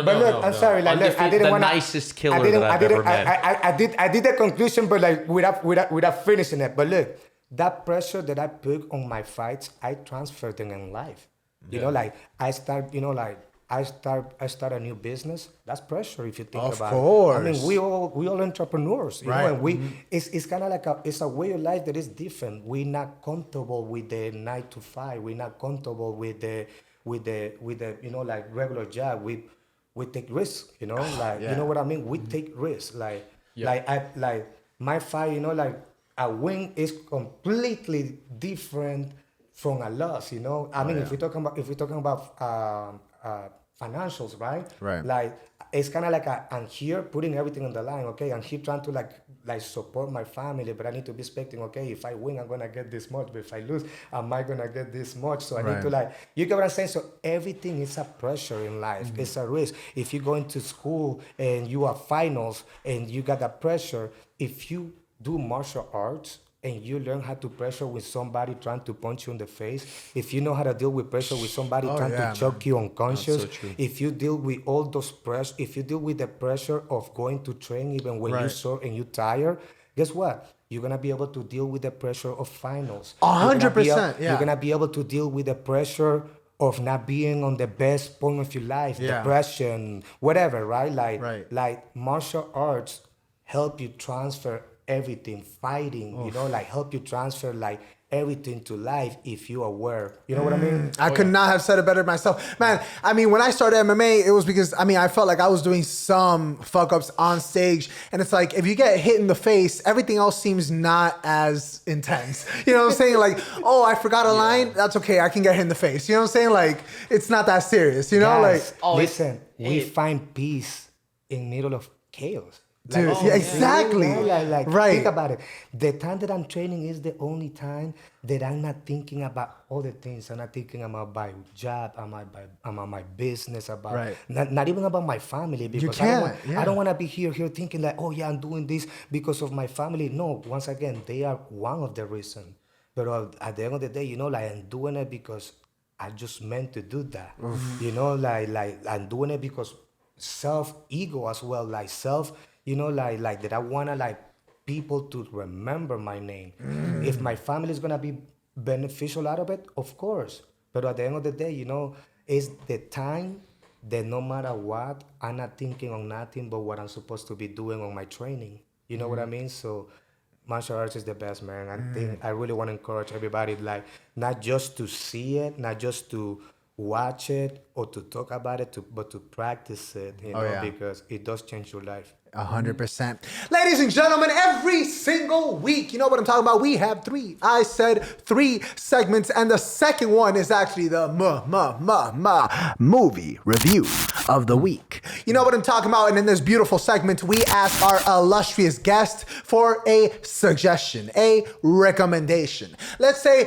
But look, I'm sorry. Like, look, I didn't the want nicest killer that I've ever met. I did the conclusion, but like without finishing it. But look, that pressure that I put on my fights, I transferred them in life. Like I start a new business. That's pressure if you think about it. Of course. I mean, we all entrepreneurs, right. And it's kind of like it's a way of life that is different. We're not comfortable with the 9 to 5. We're not comfortable with the like regular job. We take risks, you know know what I mean? We take risks. Like my fight, like a win is completely different from a loss, I mean, if we're talking about financials, right? Right. Like it's kind of like I'm here putting everything on the line. Okay, I'm here trying to like support my family, but I need to be expecting. Okay, if I win, I'm gonna get this much, but if I lose, am I gonna get this much? So I need to you get what I'm saying? So everything is a pressure in life. It's a risk. If you go into school and you are finals and you got that pressure, if you do martial arts and you learn how to pressure with somebody trying to punch you in the face, if you know how to deal with pressure with somebody trying to choke you unconscious, if you deal with all those pressure, if you deal with the pressure of going to train even when you're sore and you're tired, guess what? You're going to be able to deal with the pressure of finals. 100%, You're going to be able to deal with the pressure of not being on the best point of your life, depression, whatever, right? Like martial arts help you transfer everything, fighting, help you transfer like everything to life if you're aware. You know what I mean? I could not have said it better myself. Man, I mean, when I started MMA, it was because, I felt like I was doing some fuck ups on stage. And it's like, if you get hit in the face, everything else seems not as intense. You know what I'm saying? Like, oh, I forgot a line. That's okay. I can get hit in the face. You know what I'm saying? Like, it's not that serious, Guys, listen, we find peace in middle of chaos. Dude, Like, yeah, exactly. Right. Think about it. The time that I'm training is the only time that I'm not thinking about other things. I'm not thinking about my job, about my business, about Right. not even about my family. Because I don't want to be here thinking like, oh yeah, I'm doing this because of my family. No, once again, they are one of the reasons. But at the end of the day, like I'm doing it because I just meant to do that. Like I'm doing it because self-ego as well, like like that I wanna like people to remember my name. If my family is gonna be beneficial out of it, of course. But at the end of the day, it's the time that no matter what, I'm not thinking on nothing but what I'm supposed to be doing on my training. You know what I mean? So martial arts is the best, man. I think I really want to encourage everybody, like, not just to see it, not just to watch it or to talk about it, but to practice it, because it does change your life. 100%. Ladies and gentlemen, every single week, you know what I'm talking about? We have three segments, and the second one is actually the movie review of the week. You know what I'm talking about? And in this beautiful segment, we ask our illustrious guest for a suggestion, a recommendation. Let's say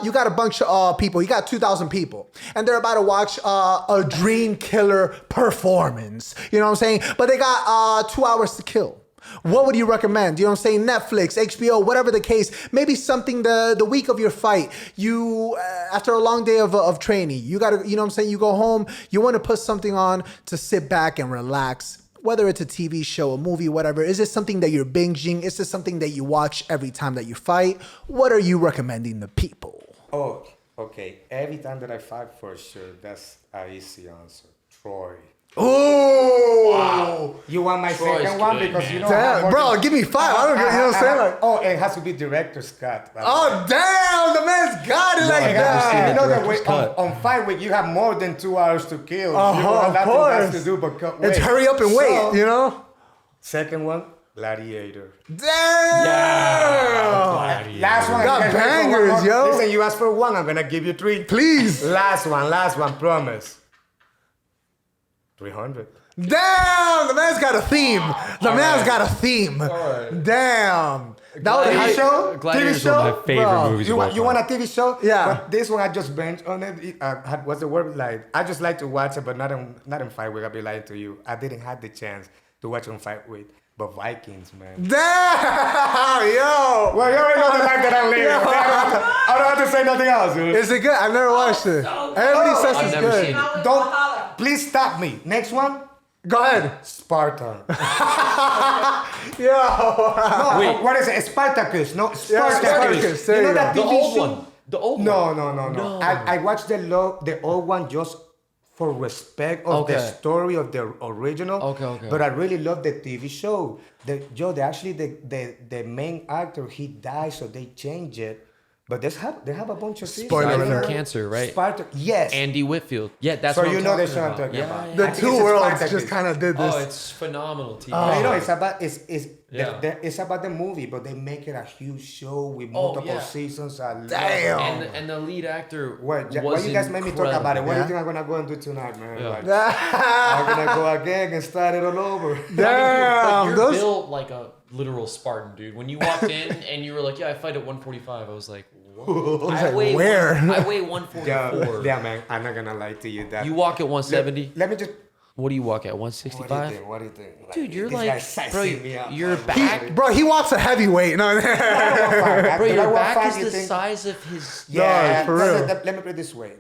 you got a bunch of people, you got 2,000 people, and they're about to watch a Dreamkiller performance. You know what I'm saying? But they got 2 hours to kill. What would you recommend? You know what I'm saying? Netflix, HBO, whatever the case. Maybe something the week of your fight. You, after a long day of training, you got to, you know what I'm saying? You go home, you want to put something on to sit back and relax. Whether it's a TV show, a movie, whatever. Is this something that you're binging? Is this something that you watch every time that you fight? What are you recommending the people? Oh, okay. Every time that I fight, for sure. That's an easy answer. Troy. Oh, wow. You want my Troy's second one? good, Because man. you know, damn, bro, give me 5. I don't get, you know what I'm saying? Like, oh, it has to be director's cut. oh, damn, the man's got it like You that. know that Director's cut. on fight week, you have more than 2 hours to kill. Uh-huh, You have of nothing course. else to do but cut weight. It's hurry up and wait, So, you know? Second one, Gladiator. Damn! Last one. Got you guys ready for one bangers, more? yo. Listen, you asked for one, I'm gonna give you 3. Please. Last one, promise. 300. Damn! The man's got a theme. The man's got a theme. right. Damn. That was TV show? Gladiators TV show? are my favorite Bro, movies. You of all want, you want a time. TV show? Yeah. But this one I just benched on it. What's the word? Like, I just like to watch it, but not in fight week. I'll be lying to you. I didn't have the chance to watch on fight week. But Vikings, man. Damn! Yo! Well, you already know the life that I'm living. I don't have to say nothing else, dude. Is it good? I've never watched it. so Everybody says I've it's never good. seen it. Don't, please stop me. Next one, Go ahead. Sparta. Yo! No, Wait. what is it? Spartacus. No, Spartacus. Spartacus. There You know you that The TV old show? one. The old one. No. I watched the old one just for respect of the Okay. story of the original. Okay. But I really love the TV show. The main actor, he died, so they changed it. But they have a bunch of seasons. Spoiler Died alert. from cancer, right? Sparta, yes. Andy Whitfield. Yeah, that's So what you I'm know the talking show I'm about. talking Yeah, about. yeah. The I think two it's a worlds Spartacus. just kind of did this. Oh, it's phenomenal TV. But you know, it's Yeah. about the movie, but they make it a huge show with multiple yeah. seasons. I love Damn. it. And the lead actor Why was you guys made me talk about it? What do Yeah. you think I'm gonna go and do tonight, man? Yeah. Like, I'm gonna go again and start it all over. Damn! You're Those... built like a literal Spartan, dude. When you walked in and you were like, "Yeah, I fight at 145," I was like, "What? I weigh where? I weigh 144." Yeah, man. I'm not gonna lie to you. That You walk at 170. Let me just. What do you walk at? What do you 165. think? What do you think? Like, Dude, you're this like, guy's bro, sizing me up. your Like, back- Bro, he wants a heavyweight. No, Bro, Do I your walk back fast, is you the think? size of his. Yeah, for real. Let me put it this way.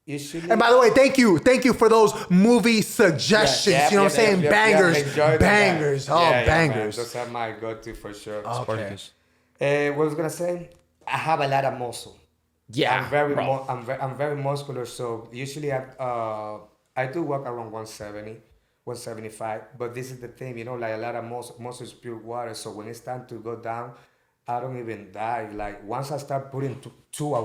Usually, And by the way, thank you for those movie suggestions. Yeah, you know what I'm saying? Bangers, enjoy them, bangers, man. oh, Yeah, bangers. Man. Those are my go-to for sure. Spartacus. What was I gonna say? I have a lot of muscle. Yeah, I'm very, bro. I'm very muscular. So usually I do walk around 170, 175. But this is the thing, like a lot of muscle is pure water. So when it's time to go down, I don't even die. Like once I start putting two,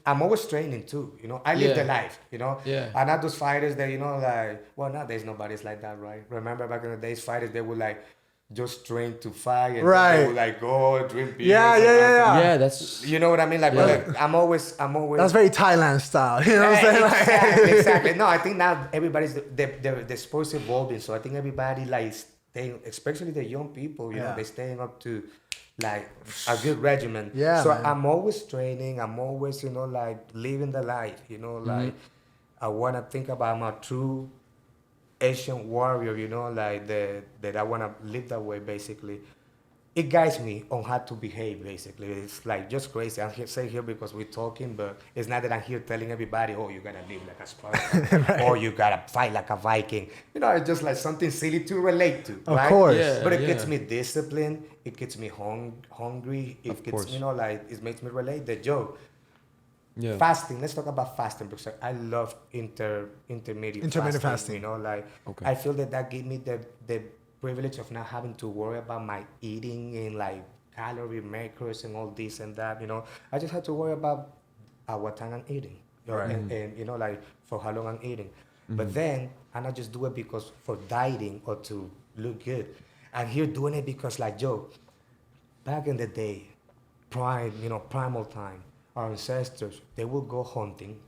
I'm always training too. I live Yeah. the life. Yeah. I'm not those fighters that like. Well, nowadays nobody's like that, right? Remember back in the days, fighters they would like just train to fight and Right. they would like go drink beers. Yeah, and yeah, all yeah, that. yeah. Yeah, that's. You know what I mean? Like, Yeah. but I'm always. That's very Thailand style. You know what I'm saying? Exactly, exactly. No, I think now everybody's the sport's evolving, so I think everybody like is especially the young people, you know, Yeah. they staying up to like a good regimen. Yeah, So man. I'm always training. I'm always, you know, like living the life, you know, like I want to think about my true Asian warrior, you know, like that I want to live that way, basically. It guides me on how to behave, basically. It's like just crazy. I'm here, saying here because we're talking, but it's not that I'm here telling everybody, oh, you gotta live like a Spartan, or you gotta fight like a Viking. You know, it's just like something silly to relate to, Of right? course. Yeah. But it gets me disciplined. It gets me hungry. It Of gets, course. you know, like it makes me relate. The joke. Yeah. Fasting. Let's talk about fasting because I love intermediate fasting. You know, like Okay. I feel that give me the privilege of not having to worry about my eating and like calorie makers and all this and that. You know, I just have to worry about at what time I'm eating, you know, Right. and you know, like for how long I'm eating. But then I not just do it because for dieting or to look good. I'm here doing it because like Joe, back in the day, primal time, our ancestors, they would go hunting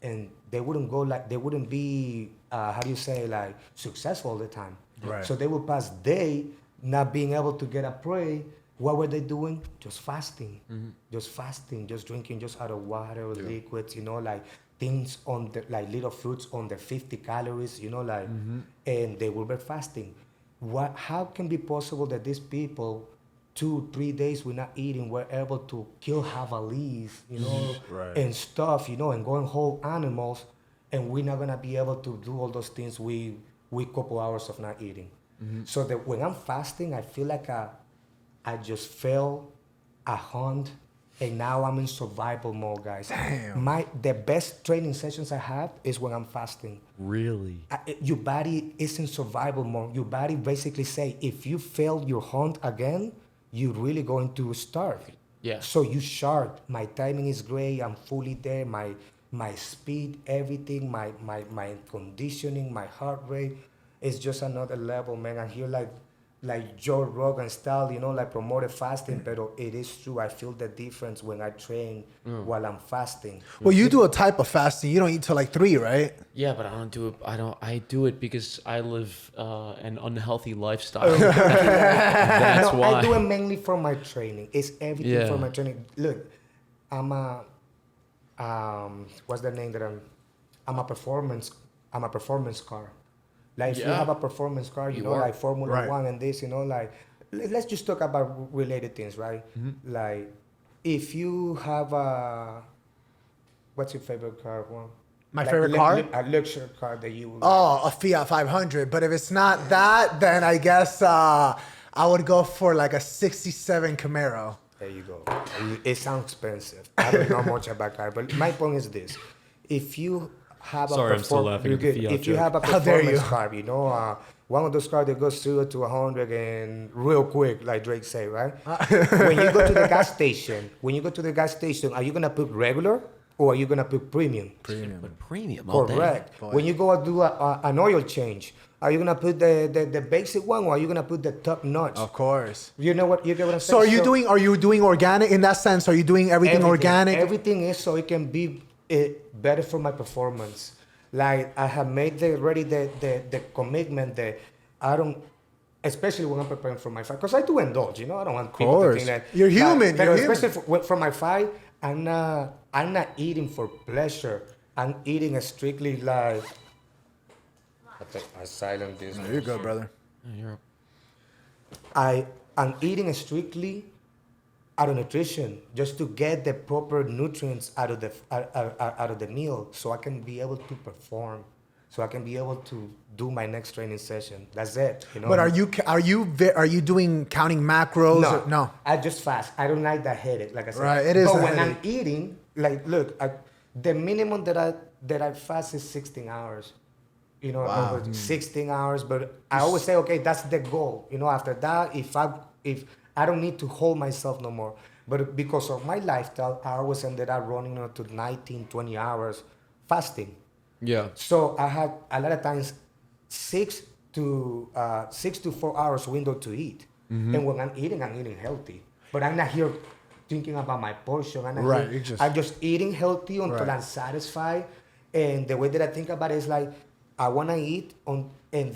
and they wouldn't be, how do you say, like successful all the time. Right. So they would pass day not being able to get a prey. What were they doing? Just fasting. Just fasting, just drinking just out of water or liquids, you know, like things on the, like little fruits on the 50 calories, you know, like, and they will be fasting. How can be possible that these people 2-3 days we're not eating, we're able to kill javalis, you know, Right. and stuff, you know, and going whole animals, and we're not gonna be able to do all those things we couple hours of not eating. So that when I'm fasting, I feel like I just failed a hunt, and now I'm in survival mode, guys. Damn. The best training sessions I have is when I'm fasting. Really? Your body is in survival mode. Your body basically say, if you fail your hunt again, you're really going to starve. Yeah. So you sharp. My timing is great. I'm fully there. My speed, everything, my conditioning, my heart rate is just another level, man. I'm here like Joe Rogan style, you know, like promoted fasting, but it is true. I feel the difference when I train while I'm fasting. Well, you do a type of fasting. You don't eat till like 3, right? Yeah, but I don't do it. I do it because I live an unhealthy lifestyle. That's No, why. I do it mainly for my training. It's everything Yeah. for my training. Look, I'm a what's the name that I'm a performance car. Like if you Yeah. have a performance car, you You know, are. like Formula Right. One and this, you know, like let's just talk about related things, right? Like if you have what's your favorite car? One. My Like, favorite car? A luxury car that you. Oh, a Fiat 500. But if it's not that, then I guess I would go for like a 67 Camaro. There you go. It sounds expensive. I don't know much about car, but my point is this: if you have Sorry, I'm still laughing you're at the good. Fiat If you joke. have a How dare performance you. car, you know, one of those cars that goes 0 to 100 and real quick, like Drake say, right? When you go to the gas station, are you gonna put regular or are you gonna put premium? But premium all day. Correct. When you go do an oil change, are you gonna put the basic one or are you gonna put the top notch? Of course. You know what? You get what I'm So saying? are you doing organic in that sense? Are you doing everything organic? Everything is so it can be better for my performance. Like I have made the commitment that I don't, especially when I'm preparing for my fight, because I do indulge. You know, I don't want people to course. think that You're human, But you're especially for my fight, I'm not eating for pleasure. I'm eating strictly like. I think I silent this. You're good, brother. Yeah, I'm eating strictly out of nutrition, just to get the proper nutrients out of the meal, so I can be able to perform, so I can be able to do my next training session. That's it. You know. But are you doing counting macros? No, or- no. I just fast. I don't like that headache, like I said. Right, it is But a when I'm headache. eating, like, look, the minimum that I fast is 16 hours. You know, Wow. over 16 hours. But I always say, okay, that's the goal. You know, after that, if I don't need to hold myself no more. But because of my lifestyle, I always ended up running to 19, 20 hours fasting. Yeah. So I had a lot of times 6 to 4 hours window to eat. And when I'm eating healthy. But I'm not here thinking about my portion. I'm not Right, here- you just- I'm just eating healthy until Right. I'm satisfied. And the way that I think about it is like, I want to eat and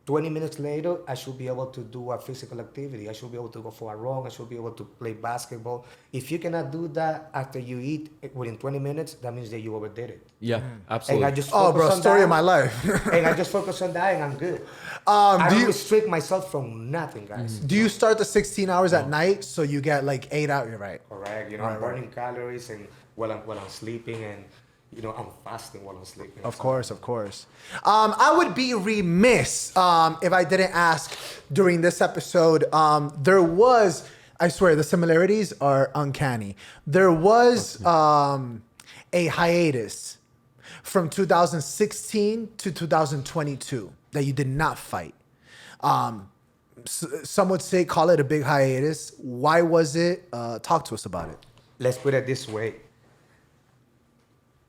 20 minutes later, I should be able to do a physical activity. I should be able to go for a run. I should be able to play basketball. If you cannot do that after you eat within 20 minutes, that means that you overdid it. Yeah, And absolutely. I just Oh, focus bro, on story that, of my life. and I just focus on that, and I'm good. I do don't you restrict myself from nothing, guys. do you start the 16 hours at night so you get like 8 hours? You're right. Correct. You know, I'm burning calories and while I'm sleeping, and you know, I'm fasting while I'm sleeping. Of course, of course. I would be remiss if I didn't ask during this episode. There was, I swear, the similarities are uncanny. There was a hiatus from 2016 to 2022 that you did not fight. Some would say call it a big hiatus. Why was it? Talk to us about it. Let's put it this way.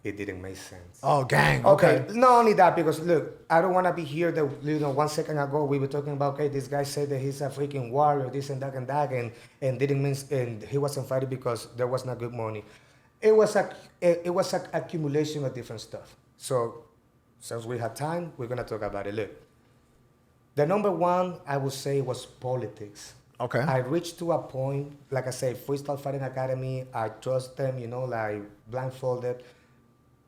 It didn't make sense. Oh, gang. Okay. Okay. Not only that, because look, I don't want to be here. That, you know, 1 second ago we were talking about, okay, this guy said that he's a freaking warrior, this and that, and didn't mean, and he wasn't fighting because there was not good money. It was an accumulation of different stuff. So, since we have time, we're gonna talk about it. Look, the number one I would say was politics. Okay. I reached to a point, like I said, Freestyle Fighting Academy. I trust them, you know, like blindfolded.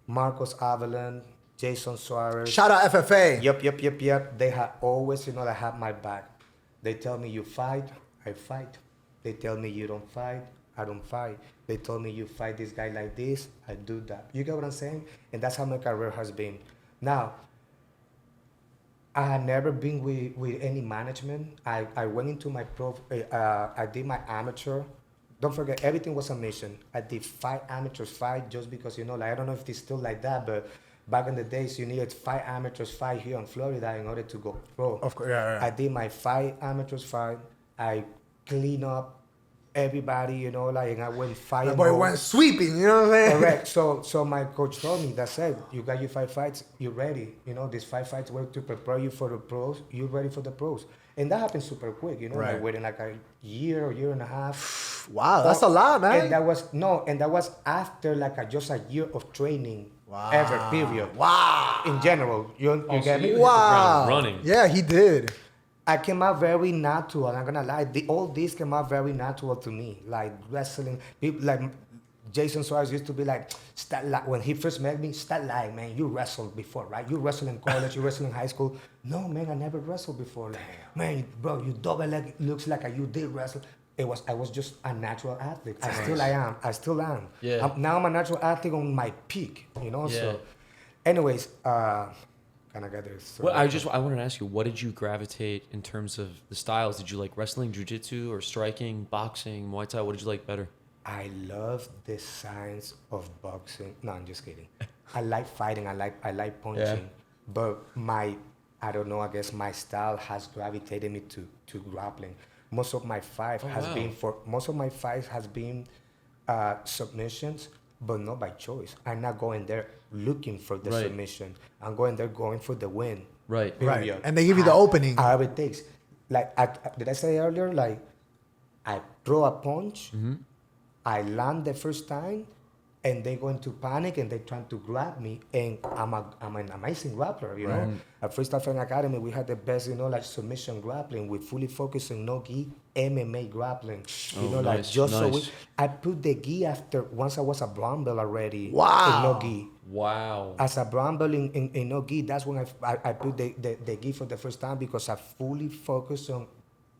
Marcos Avalon, Jason Suarez. Shout out FFA. Yep. They have always, you know, they have my back. They tell me you fight, I fight. They tell me you don't fight, I don't fight. They told me you fight this guy like this, I do that. You get what I'm saying? And that's how my career has been. Now, I had never been with any management. I went into my I did my amateur. Don't forget, everything was a mission. I did 5 amateurs fight just because, you know, like, I don't know if it's still like that, but back in the days, you needed 5 amateurs fight here in Florida in order to go pro. Of course, yeah. I did my 5 amateurs fight. I clean up everybody, you know, like, and I went fight. The boy went sweeping, you know what I'm saying? Correct. So my coach told me, that's it. You got your 5 fights, you're ready. You know, these 5 fights were to prepare you for the pros. You're ready for the pros. And that happened super quick, you know, Right. like within like a year or year and a half. Wow, that's a lot, man. And that was after like just a year of training. Ever, period. Wow. In general, you get me? Wow. ground running. Yeah, he did. I came out very natural. I'm not gonna lie. All this came out very natural to me. Like wrestling, people like Jason Suarez used to be like, "Stop when he first met me, stop lying, man. You wrestled before, right? You wrestled in college, you wrestled in high school. No, man, I never wrestled before. Like, man, bro, you double leg. Looks like you did wrestle. I was just a natural athlete. I still am. Yeah. Now I'm a natural athlete on my peak, you know. Yeah. So, anyways, kind of got this. Well, I wanted to ask you, what did you gravitate in terms of the styles? Did you like wrestling, jiu-jitsu, or striking, boxing, Muay Thai? What did you like better? I love the science of boxing. No, I'm just kidding. I like fighting. I like punching. Yeah. But I don't know. I guess my style has gravitated me to grappling. Most of my fights has been submissions, but not by choice. I'm not going there looking for the Right. submission. I'm going there going for the win. Right. Right. Period. And they give you the opening. However it takes. Like, did I say earlier? Like, I throw a punch, I land the first time, and they go into panic and they trying to grab me. And I'm an amazing grappler, you know. At Freestyle Fighting Academy, we had the best, you know, like submission grappling. We fully focus on no gi MMA grappling. You know, like nice, just so nice. I put the gi after once I was a brown belt already. Wow. In no gi. Wow. As a brown belt in no gi, that's when I put the gi for the first time because I fully focused on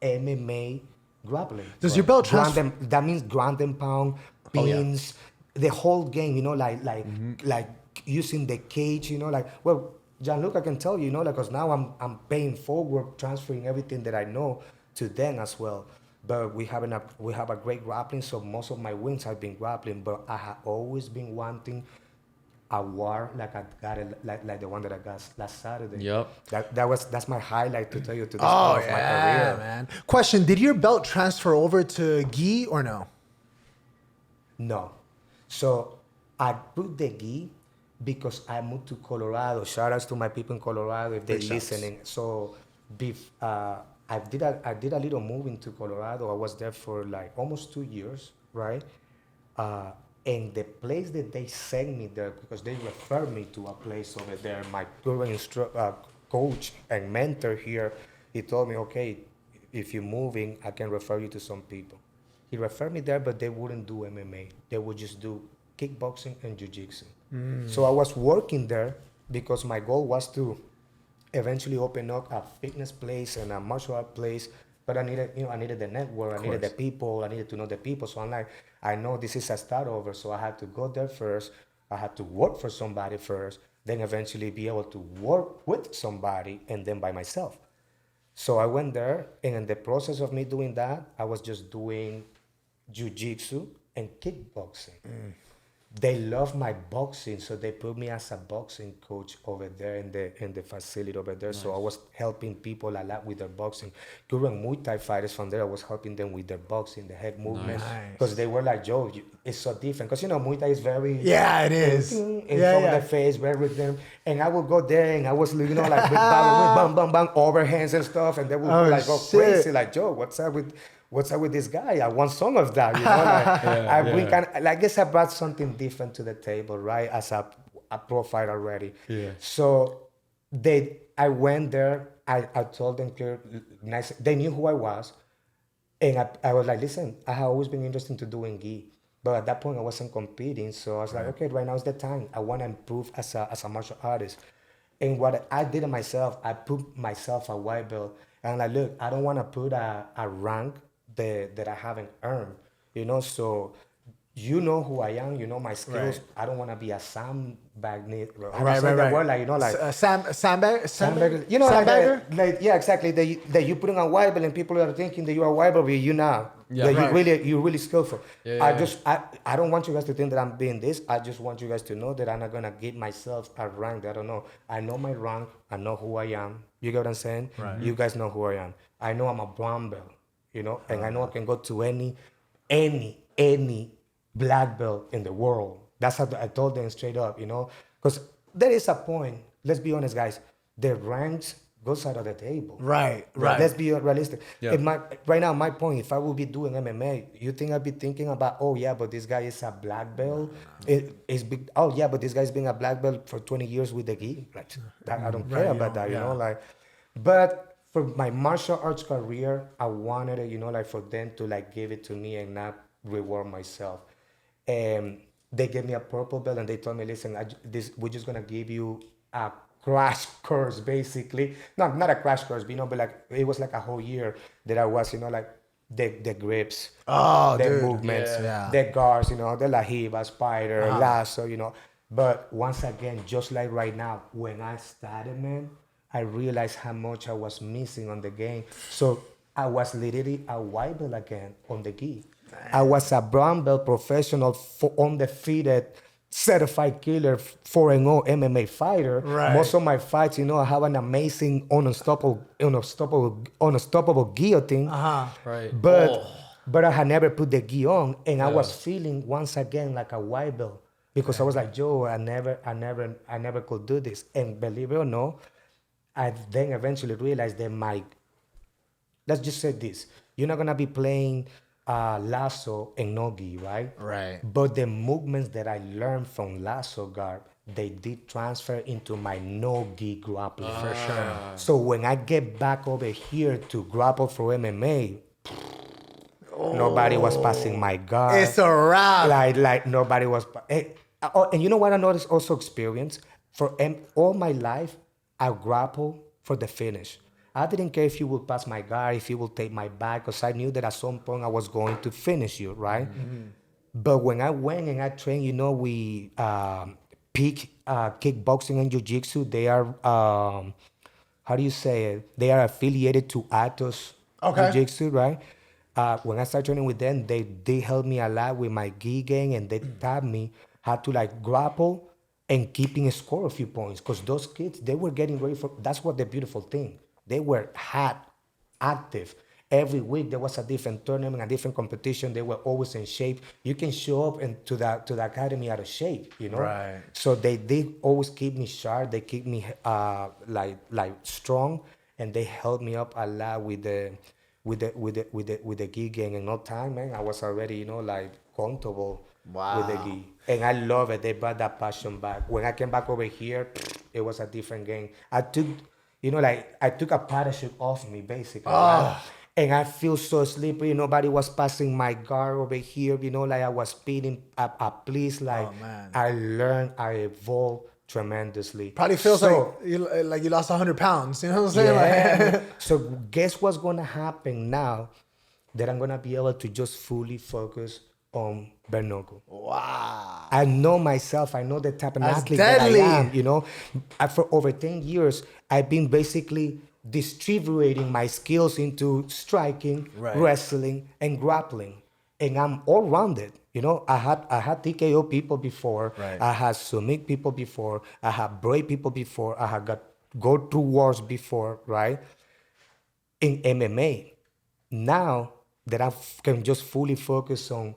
MMA grappling. Does your belt transfer? That means ground and pound, Oh, yeah. pins, the whole game. You know, like using the cage. You know, like well, Gianluca can tell you. You know, like because now I'm paying forward, transferring everything that I know to them as well. But we have a great grappling, so most of my wins have been grappling. But I have always been wanting a war like I got it, like the one that I got last Saturday. Yep. That's my highlight to tell you to this Oh, part of my yeah, career. man. Question, did your belt transfer over to gi or no? No. So I put the gi because I moved to Colorado. Shout outs to my people in Colorado if they're Big shouts. listening. So I did a little move into Colorado. I was there for like almost 2 years, right? And the place that they sent me there, because they referred me to a place over there, my current coach and mentor here, he told me, okay, if you're moving, I can refer you to some people. He referred me there, but they wouldn't do MMA. They would just do kickboxing and jiu-jitsu. So I was working there because my goal was to eventually open up a fitness place and a martial art place. But I needed the network, I needed the people, I needed to know the people. So I'm like, I know this is a start over, so I had to go there first. I had to work for somebody first, then eventually be able to work with somebody and then by myself. So I went there, and in the process of me doing that, I was just doing jiu-jitsu and kickboxing. They love my boxing, so they put me as a boxing coach over there in the facility over there. Nice. So I was helping people a lot with their boxing. Current Muay Thai fighters from there, I was helping them with their boxing, the head movement, because they were like, "Joe, it's so different." Because Muay Thai is very it is in front of the face, very rhythm. And I would go there, and I was like bang, bang, bang, overhands and stuff, and they would go crazy, like, "Joe, what's up with this guy? I want some of that, I guess I brought something different to the table, right? As a pro fighter already. Yeah. So I went there. I told them clear, nice. They knew who I was, and I was like, listen, I have always been interested to doing gi, but at that point I wasn't competing. So I was like, okay, right now is the time. I want to improve as a martial artist. And what I did myself, I put myself a white belt, and I'm like, look, I don't want to put a rank that I haven't earned, so who I am, my skills. Right. I don't want to be a sandbag. Sandbagger. Sandbagger? Yeah, exactly. That you put in a white belt and people are thinking that you're a white belt, but you're not. Yeah, you're really skillful. Yeah, I don't want you guys to think that I'm being this. I just want you guys to know that I'm not gonna give myself a rank. I don't know. I know my rank. I know who I am. You get what I'm saying? Right. You guys know who I am. I know I'm a brown belt. And I know I can go to any black belt in the world. That's how I told them straight up, because there is a point. Let's be honest, guys. The ranks goes out of the table. Right. Let's be realistic. Yeah. Right now, my point, if I would be doing MMA, you think I'd be thinking about, oh yeah, but this guy is a black belt. It's big. Oh yeah, but this guy's been a black belt for 20 years with the gi. Like I don't care about that, but. For my martial arts career, I wanted it, for them to give it to me and not reward myself. And they gave me a purple belt and they told me, listen, we're just gonna give you a crash course, basically. No, not a crash course, but it was like a whole year that I was, the grips, the movements, the guards, the lahiva, spider, lasso, But once again, just like right now, when I started, man, I realized how much I was missing on the game. So I was literally a white belt again on the gi. I was a brown belt professional, undefeated, certified killer, 4-0 MMA fighter. Right. Most of my fights, I have an amazing unstoppable guillotine. Right. But I had never put the gi on, and I was feeling once again like a white belt because I was like, Joe, I never could do this. And believe it or not, I then eventually realized that let's just say this, you're not going to be playing lasso and no gi, right? Right. But the movements that I learned from lasso guard, they did transfer into my no gi grappling. For sure. So when I get back over here to grapple for MMA, nobody was passing my guard. It's a wrap. Like nobody was. And you know what I noticed also experience? For all my life, I grapple for the finish. I didn't care if you would pass my guard, if you would take my back, because I knew that at some point I was going to finish you, right? Mm-hmm. But when I went and I trained, we peak kickboxing and jiu-jitsu, they are, how do you say it? They are affiliated to hiatus jiu-jitsu, right? When I started training with them, they helped me a lot with my gi game, and they taught me how to grapple and keeping a score a few points, because those kids, they were getting ready for, that's what the beautiful thing. They were active. Every week there was a different tournament, a different competition. They were always in shape. You can show up to the academy out of shape, Right. So they always keep me sharp. They keep me strong, and they helped me up a lot with the gi game. In no time, man, I was already comfortable with the gi. And I love it. They brought that passion back. When I came back over here, it was a different game. I took, You know, like I took a parachute off me, basically. Right? And I feel so sleepy. Nobody was passing my guard over here. You know, like I was speeding up a place. Like man. I learned, I evolved tremendously. Probably feels So, like you lost 100 pounds. You know what I'm saying? yeah. Like, So guess what's gonna happen now that I'm gonna be able to just fully focus on Bareknuckle. wow. I know myself. I know the type of That's athlete deadly. that I am. You know, for over 10 years, I've been basically distributing my skills into striking, Right. wrestling, and grappling, and I'm all rounded. You know, I had TKO people before. Right. I had submit people before. I had break people before. I had got go through wars before. Right. In MMA, now that I can just fully focus on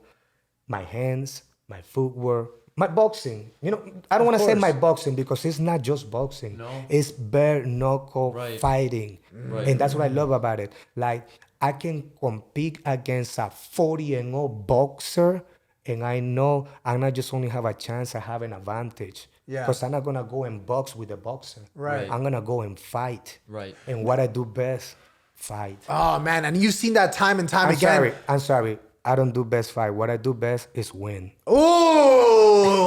my hands, my footwork, my boxing. You know, I don't want to say course. my boxing because it's not just boxing. No. It's bare knuckle Right. fighting. Right. And that's what I love about it. Like I can compete against a 40-0 boxer and I know I not just only have a chance, I have an advantage. Yeah. Because I'm not gonna go and box with a boxer. Right. I'm gonna go and fight. Right. And what I do best, fight. Oh man, and you've seen that time and time again. I'm sorry. I don't do best fight. What I do best is win. Ooh,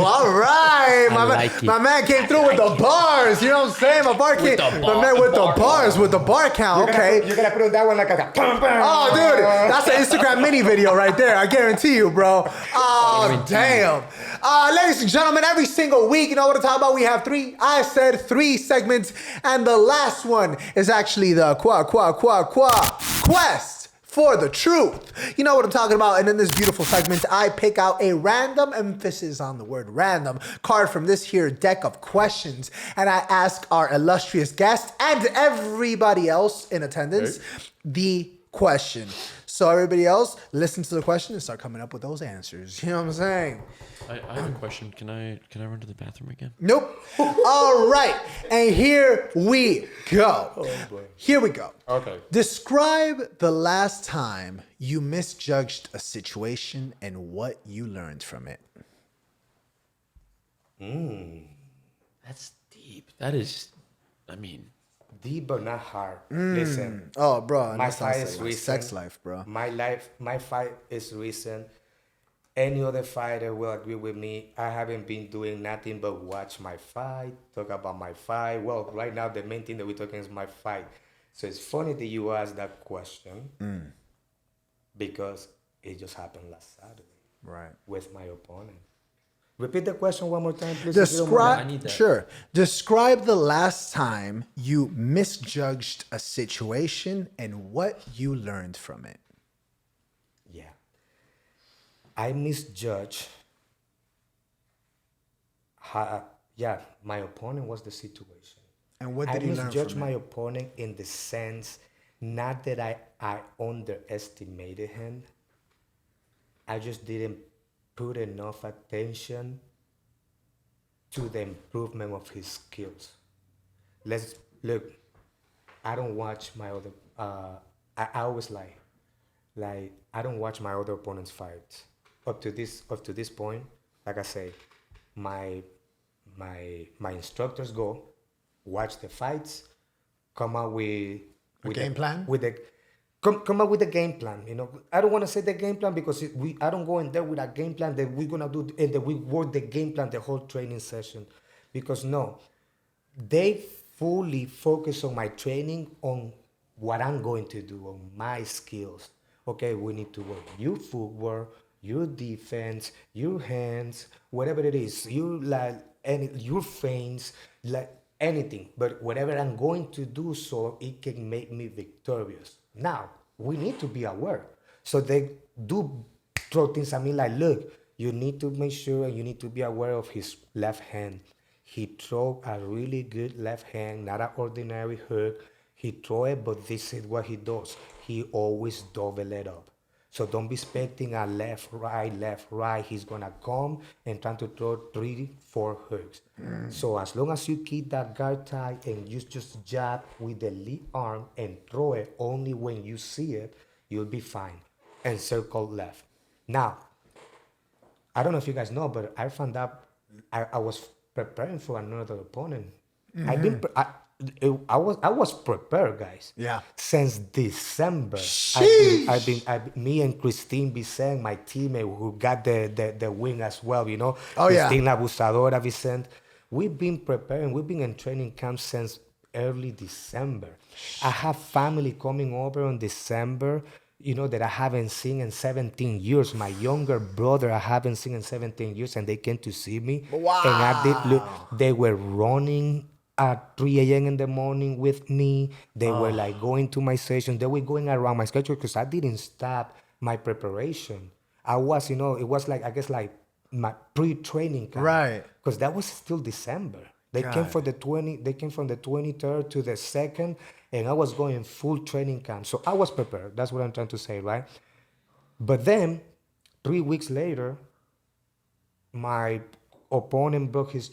all right. like it. My man came through with the bars. You know what I'm saying? My bar came. My man with the bars, with the bar count. Okay. You're gonna put on that one like a Oh, dude, that's an Instagram mini video right there. I guarantee you, bro. Oh, damn. Ladies and gentlemen, every single week, you know what I'm talking about? We have three segments, and the last one is actually the quest for the truth. You know what I'm talking about. And in this beautiful segment, I pick out a random, emphasis on the word random, card from this here deck of questions. And I ask our illustrious guest and everybody else in attendance the question. So everybody else, listen to the question and start coming up with those answers. You know what I'm saying? I have a question. Can I run to the bathroom again? Nope. All right. And here we go. Oh, boy. Here we go. Okay. Describe the last time you misjudged a situation and what you learned from it. That's deep. That is, I mean, Deep but not hard. Listen, Oh, bro. my that sounds fight like is my recent. sex life, bro. My fight is recent. Any other fighter will agree with me. I haven't been doing nothing but watch my fight, talk about my fight. Well, right now the main thing that we're talking is my fight. So it's funny that you asked that question because it just happened last Saturday Right. with my opponent. Repeat the question one more time, please. if you don't mind. I need that. Sure. Describe the last time you misjudged a situation and what you learned from it. Yeah. I misjudged. My opponent was the situation. And what I did you learn misjudged from my it? opponent in the sense, not that I underestimated him. I just didn't put enough attention to the improvement of his skills. Let's look. I don't watch my other. I always lie. Like I don't watch my other opponents' fights. Up to this point, like I say, my instructors go watch the fights, come out with game plan? with the come up with a game plan. You know, I don't want to say the game plan because I don't go in there with a game plan that we're gonna do and that we work the game plan the whole training session, because no, they fully focus on my training, on what I'm going to do, on my skills. Okay, we need to work your footwork, your defense, your hands, whatever it is, your feints, like anything. But whatever I'm going to do, so it can make me victorious. Now we need to be aware. So they do throw things at me like, look, you need to make sure and you need to be aware of his left hand. He throw a really good left hand, not an ordinary hook. He throw it, but this is what he does. He always double it up. So don't be expecting a left, right. He's gonna come and try to throw 3-4 hooks. So as long as you keep that guard tight and you just jab with the lead arm and throw it only when you see it, you'll be fine. And circle left. Now, I don't know if you guys know, but I found out I was preparing for another opponent. I was prepared, guys. Yeah. Since December, me and Christine Vicente, my teammate who got the win as well, you know. Oh, yeah. Christine Abusadora Vicente. We've been preparing. We've been in training camp since early December. I have family coming over in December, you know, that I haven't seen in 17 years. My younger brother I haven't seen in 17 years, and they came to see me. Wow. And I did look, they were running at 3 a.m. in the morning with me. They were like going to my session. They were going around my schedule because I didn't stop my preparation. I was, you know, it was like, I guess, like my pre-training camp. Right. Because that was still December. They came from the 23rd to the 2nd, and I was going full training camp. So I was prepared. That's what I'm trying to say, right? But then, 3 weeks later, my opponent broke his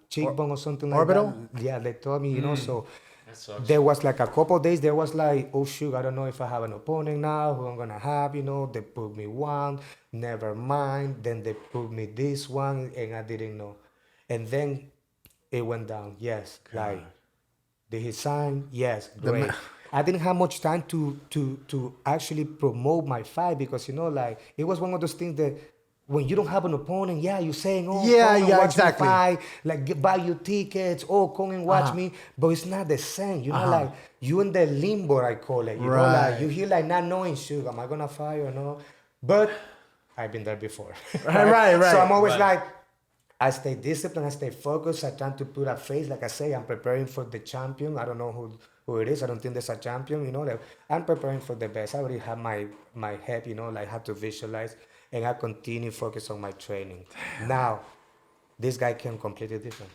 cheekbone or something like orbital? that. Yeah, they told me, you know, so there was like a couple of days, there was like, oh shoot, I don't know if I have an opponent now, who I'm gonna have, you know, they put me one, never mind. Then they put me this one, and I didn't know. And then it went down, yes, like, did he sign? Yes, great. I didn't have much time to actually promote my fight because, you know, like, it was one of those things that when you don't have an opponent, you're saying, oh, Yeah, come and yeah, watch exactly. me fight, like, buy your tickets, oh, come and watch me. But it's not the same, you know, like, you in the limbo, I call it, you know, Right. like, you hear, like, not knowing, shoot, am I gonna fight or no? But I've been there before. Right. So I'm always like, I stay disciplined, I stay focused, I try to put a face, like I say, I'm preparing for the champion. I don't know who it is, I don't think there's a champion, you know, like, I'm preparing for the best. I already have my head, you know, like how to visualize, and I continue focus on my training. Now, this guy came completely different.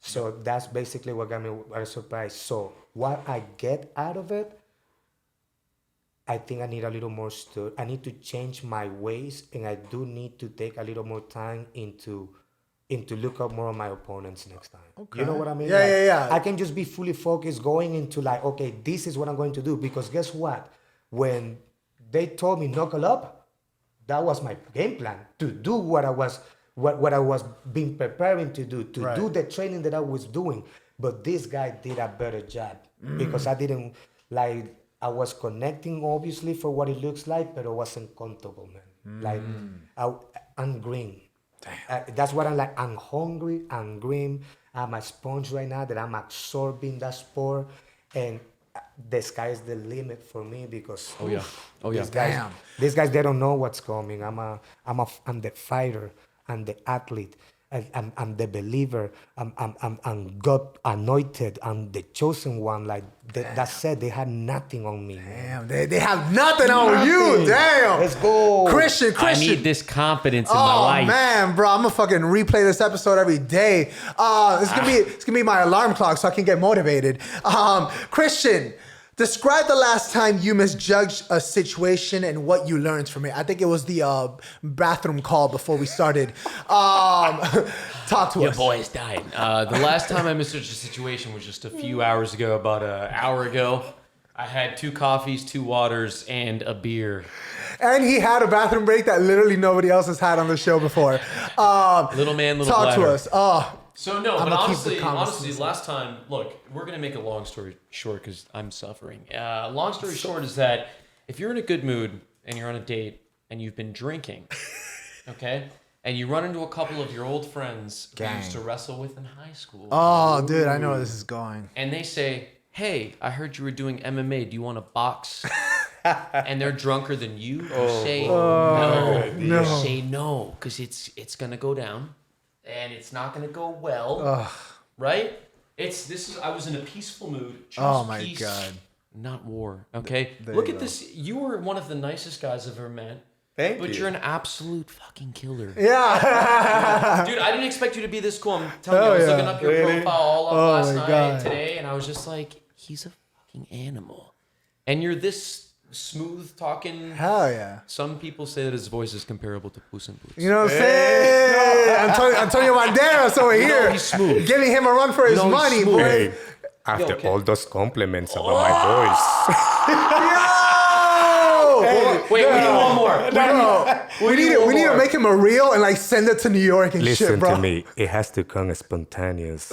So that's basically what got me a surprise. So what I get out of it, I think I need a little more I need to change my ways, and I do need to take a little more time into look up more of my opponents next time. Okay. You know what I mean? Yeah. I can just be fully focused going into like, okay, this is what I'm going to do. Because guess what? When they told me knuckle up, that was my game plan, to do what I was being preparing to do, do the training that I was doing. But this guy did a better job because I didn't, like, I was connecting obviously for what it looks like, but I wasn't comfortable, man. Like, I'm green. That's what I'm like. I'm hungry, I'm green. I'm a sponge right now that I'm absorbing that sport, and the sky is the limit for me because these guys, they don't know what's coming. I'm the fighter, I'm the athlete, I'm the believer, I'm God anointed, I'm the chosen one. Like that said, they had nothing on me. Damn, they have nothing on you. Damn. Let's go. Christian. I need this confidence in my Oh life. man, bro, I'm gonna fucking replay this episode every day. It's gonna be my alarm clock so I can get motivated. Christian, describe the last time you misjudged a situation and what you learned from it. I think it was the bathroom call before we started. Talk to Your us. boy's dying. The last time I misjudged a situation was just a few hours ago, about an hour ago. I had 2 coffees, 2 waters, and a beer. And he had a bathroom break that literally nobody else has had on the show before. Little man, little talk bladder. to us. So no, I'm but gonna keep the honestly, conversation. last time, look, we're gonna make a long story short because I'm suffering. Long story short is that if you're in a good mood and you're on a date and you've been drinking, okay, and you run into a couple of your old friends who you used to wrestle with in high school, Oh, dude, I know where this is going. and they say, "Hey, I heard you were doing MMA. Do you want to box?" And they're drunker than you. You say no. You say no because it's gonna go down. And it's not gonna go well, right? I was in a peaceful mood. Oh my peace, God. not war. Okay, There look you at go. this. You were one of the nicest guys I've ever met. But you're an absolute fucking killer. Yeah. Dude, I didn't expect you to be this cool. I'm telling you, I was yeah. looking up your profile all up Oh last my night, God. today, and I was just like, he's a fucking animal. And you're this smooth talking. Hell yeah. Some people say that his voice is comparable to Puss in Boots. You know what I'm saying? Antonio Banderas over here. he's smooth. Giving him a run for his No, he's money, smooth. boy. Hey, after okay. all those compliments about my voice. Yo! Wait, we need one more. We need to make him a reel and like send it to New York and shit, bro. me. It has to come spontaneous.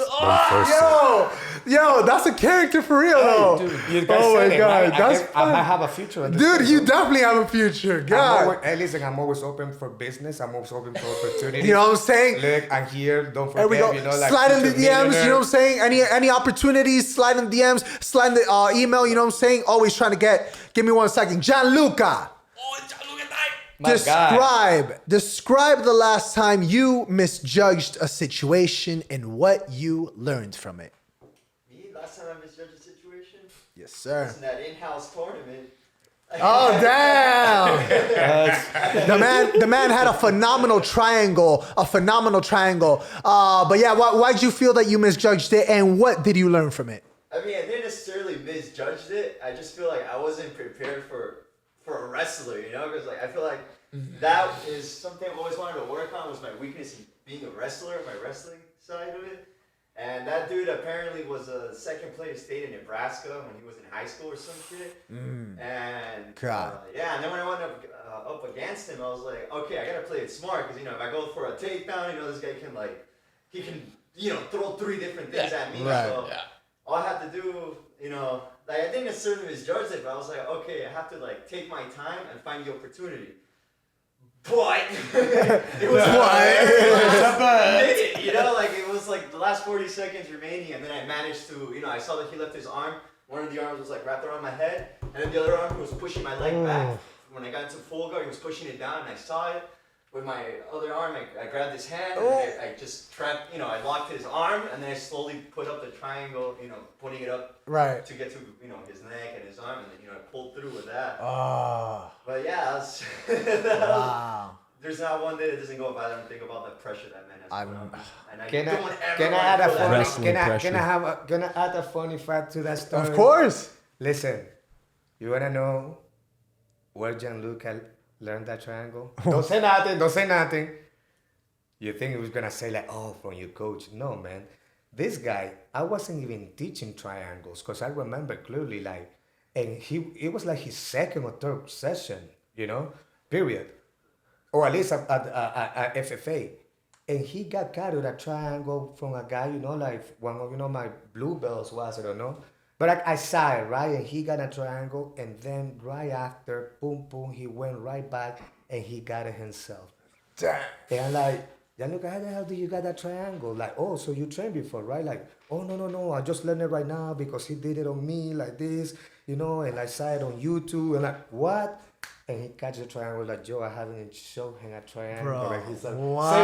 Yo, that's a character for real, though. Dude, oh my God, that's I fun. might have a future. in this Dude, thing, you bro. definitely have a future. God. Listen, I'm always open for business. I'm always open for opportunities. You know what I'm saying? Look, I'm here. Don't There forget, we go. like slide in the future DMs, you millionaire. know what I'm saying? Any opportunities, slide in the DMs, slide in the email, you know what I'm saying? Always trying to give me 1 second. Gianluca, My guy. describe the last time you misjudged a situation and what you learned from it. Me? Last time I misjudged a situation? Yes, sir. Was in that in-house tournament. Oh, damn. The man had a phenomenal triangle. But yeah, why did you feel that you misjudged it and what did you learn from it? I mean, I didn't necessarily misjudge it. I just feel like I wasn't prepared for a wrestler, you know? Because like I feel like that is something I've always wanted to work on, was my weakness in being a wrestler, my wrestling side of it. And that dude apparently was a second place state in Nebraska when he was in high school or some shit. And God. yeah, and then when I went up against him, I was like, okay, I gotta play it smart, because if I go for a takedown, this guy can throw 3 different things at me. Right. So all I had to do, I didn't necessarily misjudge it, but I was like, okay, I have to take my time and find the opportunity. But it was it was like the last 40 seconds remaining, and then I managed to, I saw that he left his arm. One of the arms was wrapped around my head, and then the other arm was pushing my leg back. When I got into full guard, he was pushing it down, and I saw it. With my other arm, I grabbed his hand, and I just trapped, I locked his arm, and then I slowly put up the triangle, putting it up to get to, his neck and his arm, and then, I pulled through with that. Oh. But yeah, Wow. there's not one day that doesn't go by that I don't think about the pressure that man has put on me. And I Can don't I ever add a want to feel that. funny? Wrestling Can I add a funny fact to that story? Of course. Listen, you wanna know where Gianluca learned that triangle? Don't say nothing. You think he was gonna say from your coach? No, man. This guy, I wasn't even teaching triangles, because I remember clearly, and it was his second or third session, period. Or at least at FFA. And he got carried a triangle from a guy, one of, my blue belts was, I don't know. But I saw it, right? And he got a triangle, and then right after, boom, boom, he went right back, and he got it himself. Damn. And I'm Gianluca, how the hell do you got that triangle? So you trained before, right? No, I just learned it right now because he did it on me like this, and I saw it on YouTube, and what? And he catches a triangle Joe, I haven't shown him a triangle. Bro, And he's like, what? say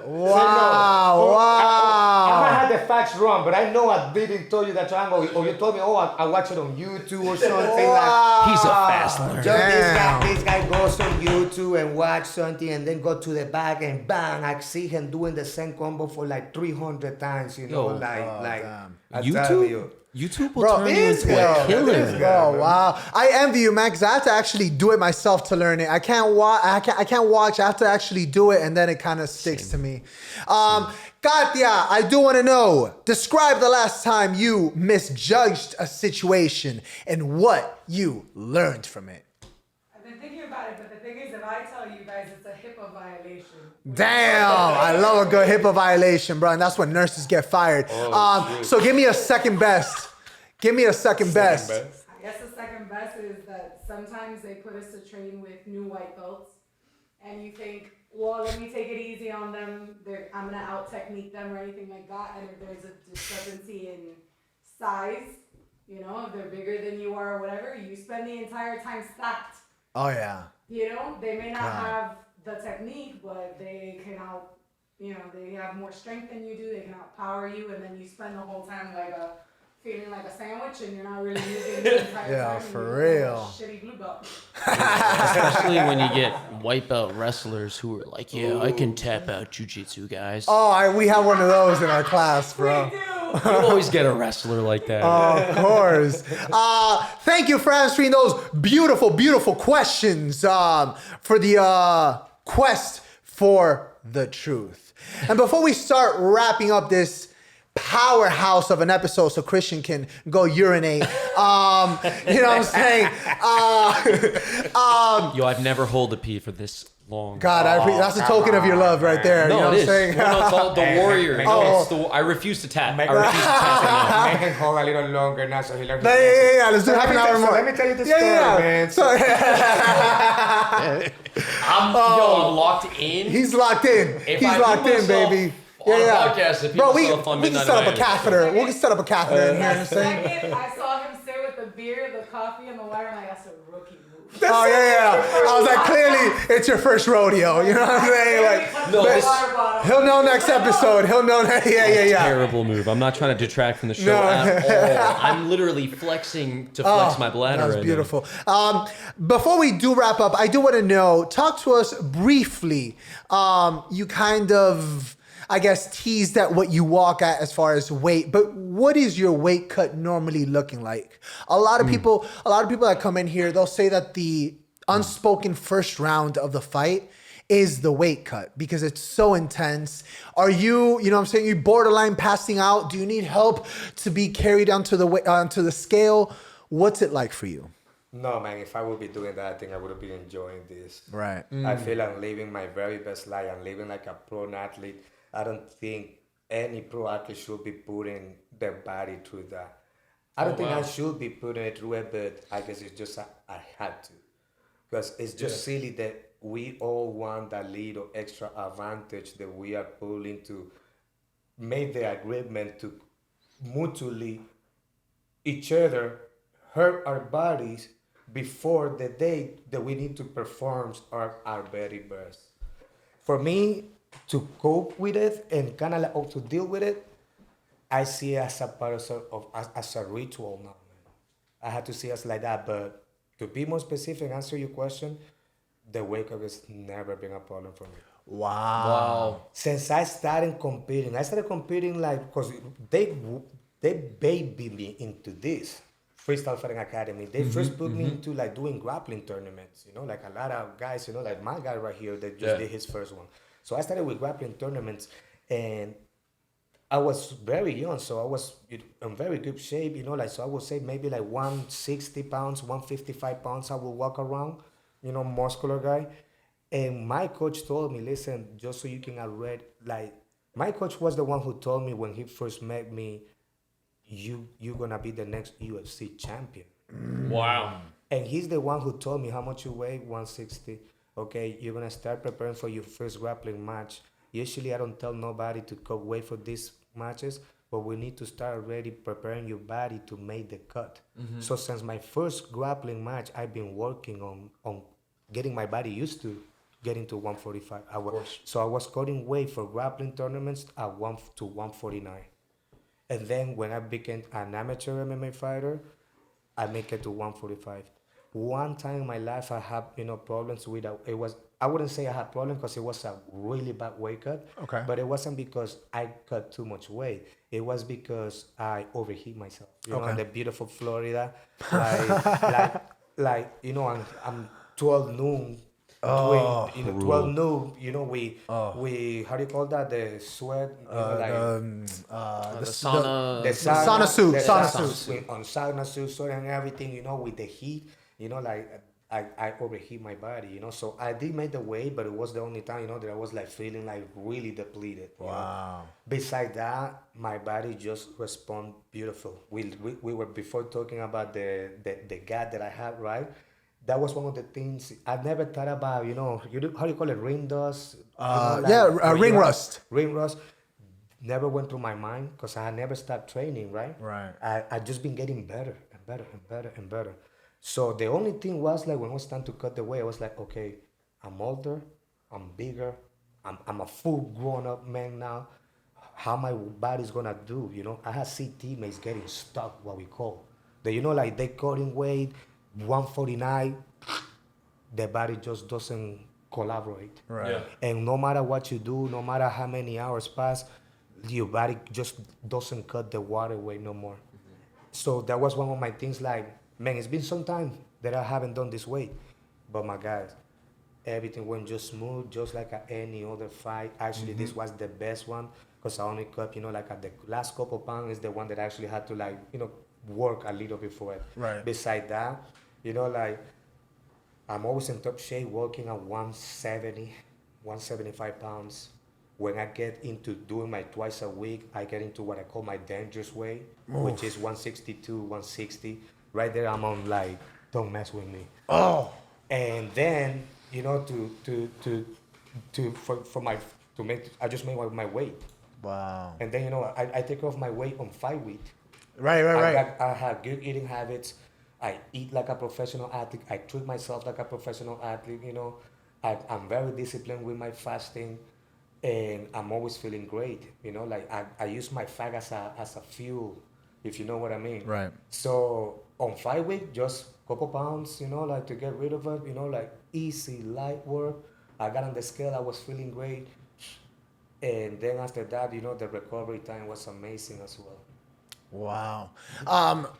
no. Wow, I might have the facts wrong, but I know I didn't tell you that triangle, or you told me, I watched it on YouTube or something. He's a fast learner. This guy goes on YouTube and watch something and then go to the back and bang, I see him doing the same combo for 300 times, Yo. damn. I tell you. YouTube will Bro, turn you into a killer. Bro, wow. I envy you, man, because I have to actually do it myself to learn it. I can't watch. I can't watch. I have to actually do it, and then it kind of sticks to me. Katya, I do want to know. Describe the last time you misjudged a situation and what you learned from it. I've been thinking about it, but the thing is, if I tell you guys, it's a HIPAA violation. Damn, I love a good HIPAA violation, bro, and that's when nurses get fired. So give me a second best. Give me a second best. I guess the second best is that sometimes they put us to train with new white belts, and you think, well, let me take it easy on them. I'm gonna out technique them or anything like that. And if there's a discrepancy in size, if they're bigger than you are or whatever, you spend the entire time stacked. Oh yeah. They may not have the technique, but they can they have more strength than you do. They can outpower you, and then you spend the whole time feeling like a sandwich, and you're not really moving the entire time. Yeah, and for you look real. like a shitty blue belt. Especially when you get white belt wrestlers who are like, yeah, I can tap out jujitsu, guys. Oh, we have one of those in our class, bro. We do. You always get a wrestler like that. Of course. Thank you for answering those beautiful, beautiful questions for the quest for the truth. And before we start wrapping up this powerhouse of an episode so Christian can go urinate. You know what I'm saying? Yo, I've never held a pee for this long. God, that's a token of your love right there. No, you know it what I'm is. saying? No, it's called the warrior. Oh. I refuse to tap. I refuse to tap. Make him hold a little longer now so he learns. Yeah. Let's do So half an let me hour tell- so more. let me tell you the story, man. So, I'm locked in. he's locked in. If He's I locked put in, myself baby. on a podcast, if Bro, people still on we can Midnight set up a Miami. catheter. We can set up a catheter in here. You know what I'm saying? Second, I saw him sit with the beer, the coffee, and the water, and that's a rookie move. Oh yeah. I was like, clearly, it's your first rodeo. You know what I'm saying? Like, No, this- he'll know next episode. He'll know that. Yeah. Terrible move. I'm not trying to detract from the show No. at all. I'm literally flexing to flex my bladder. That was right beautiful. Before we do wrap up, I do want to know, talk to us briefly. You kind of, I guess, teased at what you walk at as far as weight, but what is your weight cut normally looking like? A lot of people that come in here, they'll say that the unspoken first round of the fight is the weight cut because it's so intense. Are you know what I'm saying, you borderline passing out? Do you need help to be carried onto the scale? What's it like for you? No, man, if I would be doing that, I think I would have been enjoying this. Right. I feel I'm living my very best life. I'm living like a pro athlete. I don't think any pro athlete should be putting their body through that. I don't think I should be putting it through it, but I guess it's just I had to. Because it's just silly that we all want that little extra advantage that we are pulling to make the agreement to mutually each other hurt our bodies before the day that we need to perform our very best. For me, to cope with it and kind of like to deal with it, I see it as a part as a ritual now, man. I had to see it as like that, but to be more specific, answer your question, the wake up has never been a problem for me. Wow. Since I started competing like, because they babied me into this freestyle fighting academy. They first put me into like doing grappling tournaments, you know, like a lot of guys, you know, like my guy right here that just did his first one. So I started with grappling tournaments, and I was very young, so I was in very good shape, you know, like, so I would say maybe like 160 pounds, 155 pounds I would walk around, you know, muscular guy. And my coach told me, listen, just so you can already, like, my coach was the one who told me when he first met me, you're gonna be the next UFC champion. Wow. And he's the one who told me how much you weigh, 160. Okay, you're gonna start preparing for your first grappling match. Usually I don't tell nobody to wait for these matches, but we need to start already preparing your body to make the cut. So since my first grappling match, I've been working on getting my body used to getting to 145. So I was cutting weight for grappling tournaments at 1 to 149. And then when I became an amateur MMA fighter, I make it to 145. One time in my life, I had problems with it. I wouldn't say I had problems because it was a really bad weight cut. Okay. But it wasn't because I cut too much weight. It was because I overheat myself. You know, in the beautiful Florida, I'm 12 noon. Doing 12 noon, we how do you call that, the sweat, The sauna. the sauna suit, on sauna suit and everything, with the heat, I overheat my body, so I did make the weight, but it was the only time, that I was like feeling like really depleted. Wow. Besides that, my body just respond beautiful. We were before talking about the gap that I had, right? That was one of the things I never thought about, how do you call it, ring dust? Ring rust. Ring rust never went through my mind because I had never stopped training, right? Right. I just been getting better and better and better and better. So the only thing was like when it was time to cut the weight, I was like, okay, I'm older, I'm bigger, I'm a full grown up man now. How my body's gonna do, I had see teammates getting stuck, what we call. Like they cutting weight, 149, the body just doesn't collaborate. Right. Yeah. And no matter what you do, no matter how many hours pass, your body just doesn't cut the water weight no more. So that was one of my things, like, man, it's been some time that I haven't done this weight. But my guys, everything went just smooth, just like any other fight. Actually, this was the best one because I only cut, like at the last couple pounds is the one that I actually had to like, work a little bit for it. Right. Beside that, like I'm always in top shape, working at 170, 175 pounds. When I get into doing my twice a week, I get into what I call my dangerous weight, which is 162, 160. Right there, I'm on like, don't mess with me. Oh. And then, I just made my weight. Wow. And then, I take off my weight on 5 week. Right. I have good eating habits. I eat like a professional athlete. I treat myself like a professional athlete, I'm very disciplined with my fasting. And I'm always feeling great, like I use my fat as a fuel, if you know what I mean. Right. So on 5 week, just couple pounds, like to get rid of it, like easy, light work. I got on the scale, I was feeling great. And then after that, the recovery time was amazing as well. Wow.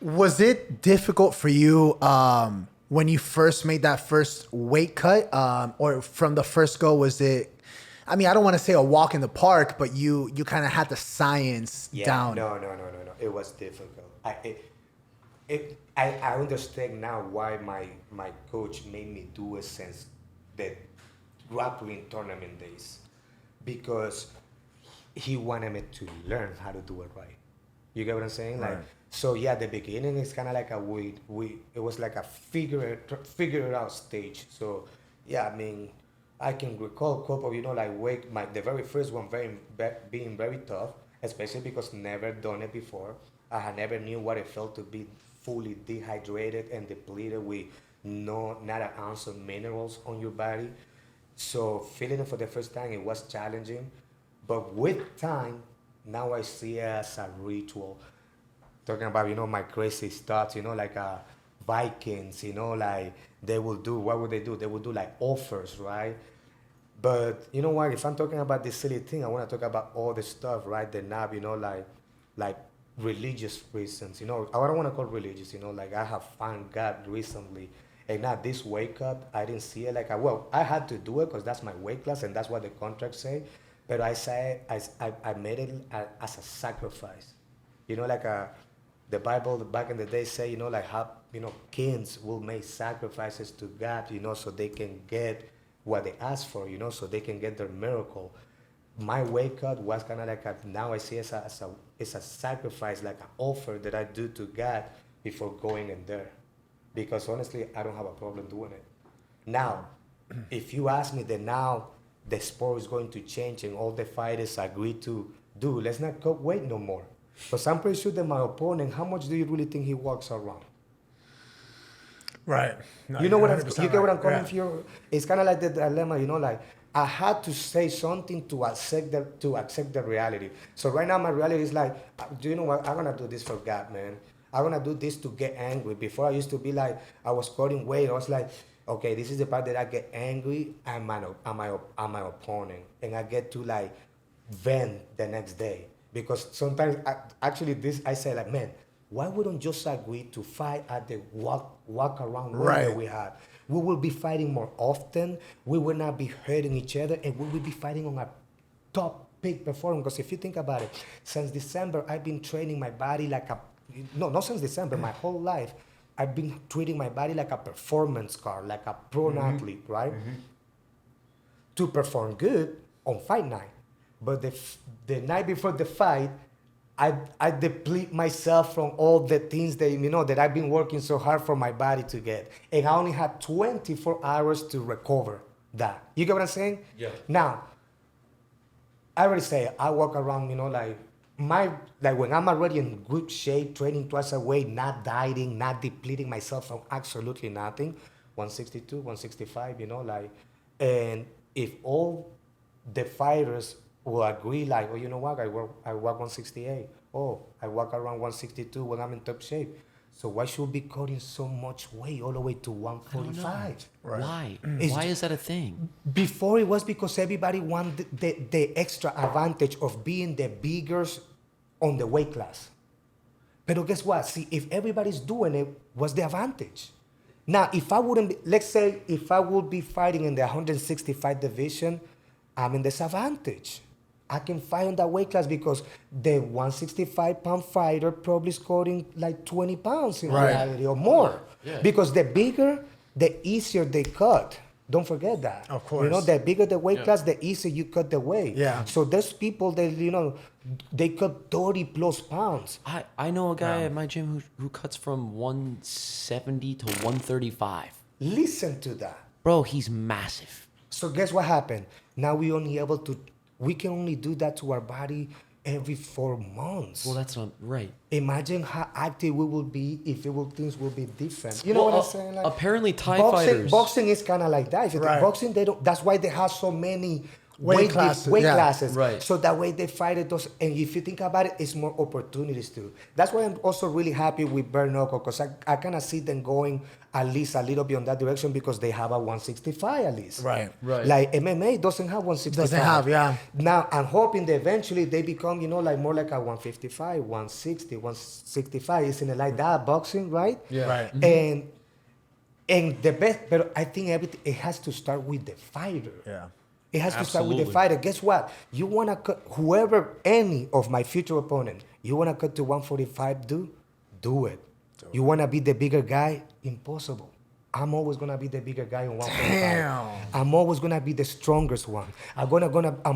Was it difficult for you when you first made that first weight cut, or from the first go, was it, I mean, I don't want to say a walk in the park, but you kind of had the science down. No. It was difficult. I understand now why my coach made me do it since the grappling tournament days, because he wanted me to learn how to do it right. You get what I'm saying? Right. Like, so yeah, the beginning is kind of like it was like a figure it out stage. So yeah, I mean, I can recall a couple, the very first one being very tough, especially because never done it before. I had never knew what it felt to be fully dehydrated and depleted with not an ounce of minerals on your body. So feeling it for the first time, it was challenging. But with time, now I see it as a ritual. Talking about, my crazy stuff, like Vikings, like they will do, what would they do? They would do like offers, right? But you know what? If I'm talking about this silly thing, I want to talk about all the stuff, right? The knob, like religious reasons. I don't want to call religious. Like I have found God recently, and now this wake up, I didn't see it. I had to do it because that's my weight class and that's what the contract say. But I made it as a sacrifice. The Bible back in the day say, how kings will make sacrifices to God, so they can get what they ask for, so they can get their miracle. My wake up was kind of like now I see it as a sacrifice, like an offer that I do to God before going in there. Because honestly, I don't have a problem doing it. Now, if you ask me that now the sport is going to change and all the fighters agree to do, let's not cut weight no more. Because I'm pretty sure that my opponent, how much do you really think he walks around? Right. No, you get what I'm right. coming from? It's kind of like the dilemma, like I had to say something to accept the reality. So right now my reality is like, do you know what? I'm gonna do this for God, man. I'm gonna do this to get angry. Before I used to be like, I was cutting weight. I was like, okay, this is the part that I get angry at my opponent, and I get to like vent the next day. Because sometimes I say like, man, why wouldn't just agree to fight at the walk around right. that we have? We will be fighting more often. We will not be hurting each other, and we will be fighting on a top peak performance. Because if you think about it, since December, I've been training my body like not since December, my whole life, I've been treating my body like a performance car, like a pro athlete, right? Mm-hmm. To perform good on fight night. But the night before the fight, I deplete myself from all the things that, that I've been working so hard for my body to get. And I only had 24 hours to recover that. You get what I'm saying? Yeah. Now, I already say I walk around, like when I'm already in good shape, training twice a week, not dieting, not depleting myself from absolutely nothing, 162, 165, and if all the fighters will agree like, oh, you know what, I walk 168. Oh, I walk around 162 when I'm in top shape. So why should we be cutting so much weight all the way to 145? Right. Why? It's Why is that a thing? Before it was because everybody wanted the extra advantage of being the biggest on the weight class. But guess what? See, if everybody's doing it, what's the advantage? Now, if I wouldn't be, let's say if I would be fighting in the 165 division, I'm in disadvantage. I can fight on that weight class because the 165-pound fighter probably scoring like 20 pounds in reality or more. Yeah. Because the bigger, the easier they cut. Don't forget that. Of course. You know, the bigger the weight class, the easier you cut the weight. Yeah. So there's people that, you know, they cut 30 plus pounds. I know a guy at my gym who cuts from 170 to 135. Listen to that. Bro, he's massive. So guess what happened? Now we can only do that to our body every 4 months. Well, that's not right. Imagine how active we will be if things will be different. You know what I'm saying? Like, apparently Thai fighters. Boxing is kind of like that. If you think Right. boxing, they don't. That's why they have so many Weight classes, weight yeah. classes. Right. So that way they fight it. And if you think about it, it's more opportunities too. That's why I'm also really happy with Bareknuckle because I kind of see them going at least a little bit on that direction because they have a 165 at least. Right. Right. Like MMA doesn't have 165. Doesn't have, yeah. Now I'm hoping that eventually they become, you know, like more like a 155, 160, 165. Isn't it like that boxing, right? Yeah. Right. And the best, but I think everything it has to start with the fighter. Yeah. It has to start with the Absolutely. fighter. Guess what? You wanna cut any of my future opponent. You wanna cut to 145? Do it. You wanna be the bigger guy? Impossible. I'm always gonna be the bigger guy on 145. Damn. I'm always gonna be the strongest one. I'm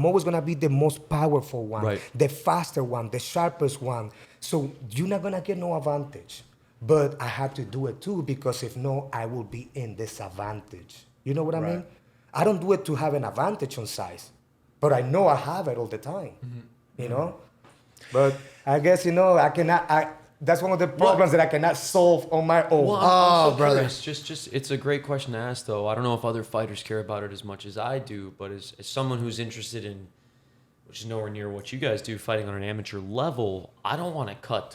always gonna be the most powerful one, Right. the faster one, the sharpest one. So you're not gonna get no advantage. But I have to do it too because if no, I will be in disadvantage. You know what I mean? I don't do it to have an advantage on size, but I know I have it all the time. You know, but I guess you know I cannot. That's one of the problems that I cannot solve on my own. Well, Oh, I'm so brother. curious. Just it's a great question to ask, though. I don't know if other fighters care about it as much as I do, but as someone who's interested in, which is nowhere near what you guys do, fighting on an amateur level, I don't want to cut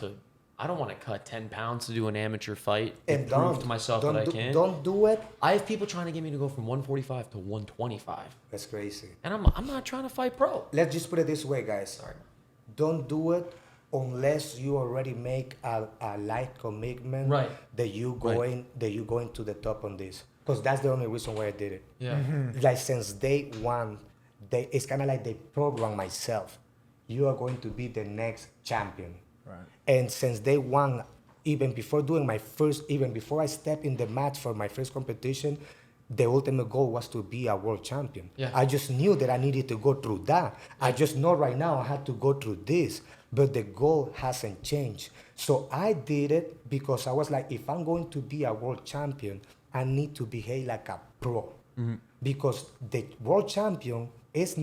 10 pounds to do an amateur fight and prove to myself that I can. Don't do it. I have people trying to get me to go from 145 to 125, That's crazy. and I'm not trying to fight pro. Let's just put it this way, guys. Sorry. Don't do it unless you already make a light commitment Right. that you going to the top on this. Because that's the only reason why I did it. Yeah. Like since day one, it's kind of like they program myself. You are going to be the next champion. Right. And since day one, even before I stepped in the mat for my first competition, the ultimate goal was to be a world champion. Yeah. I just knew that I needed to go through that. I just know right now I had to go through this, but the goal hasn't changed. So I did it because I was like, if I'm going to be a world champion, I need to behave like a pro. Because the world champion is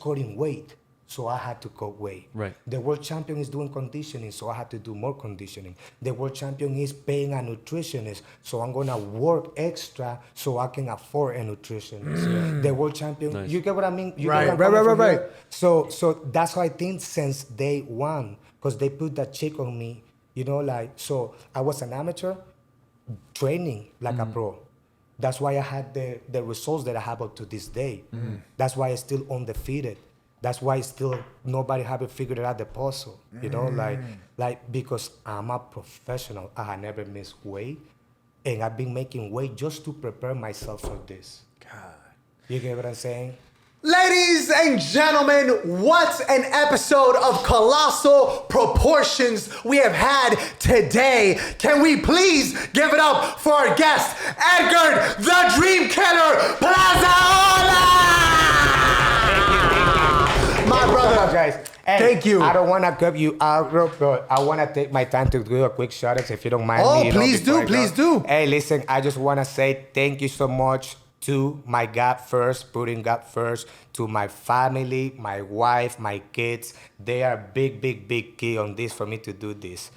cutting weight. So I had to cut weight. Right. The world champion is doing conditioning, so I had to do more conditioning. The world champion is paying a nutritionist, so I'm gonna work extra so I can afford a nutritionist. The world champion, Nice. you get what I mean? You Right, get what I'm coming from right. here? So that's how I think since day one, because they put that check on me, you know, like, so I was an amateur training like a pro. That's why I had the results that I have up to this day. That's why I'm still undefeated. That's why still nobody haven't figured out the puzzle, you know, like because I'm a professional. I have never missed weight, and I've been making weight just to prepare myself for this. God. You get what I'm saying? Ladies and gentlemen, what an episode of colossal proportions we have had today. Can we please give it up for our guest, Edgard, the Dreamkiller, Plazaola! My brother. Guys, hey, Thank you. I don't want to cut you out, bro. I want to take my time to do a quick shout out if you don't mind. Oh, me, you know, please before do, I go. please do. Hey, listen, I just want to say thank you so much to my God first, putting God first, to my family, my wife, my kids. They are big key on this for me to do this.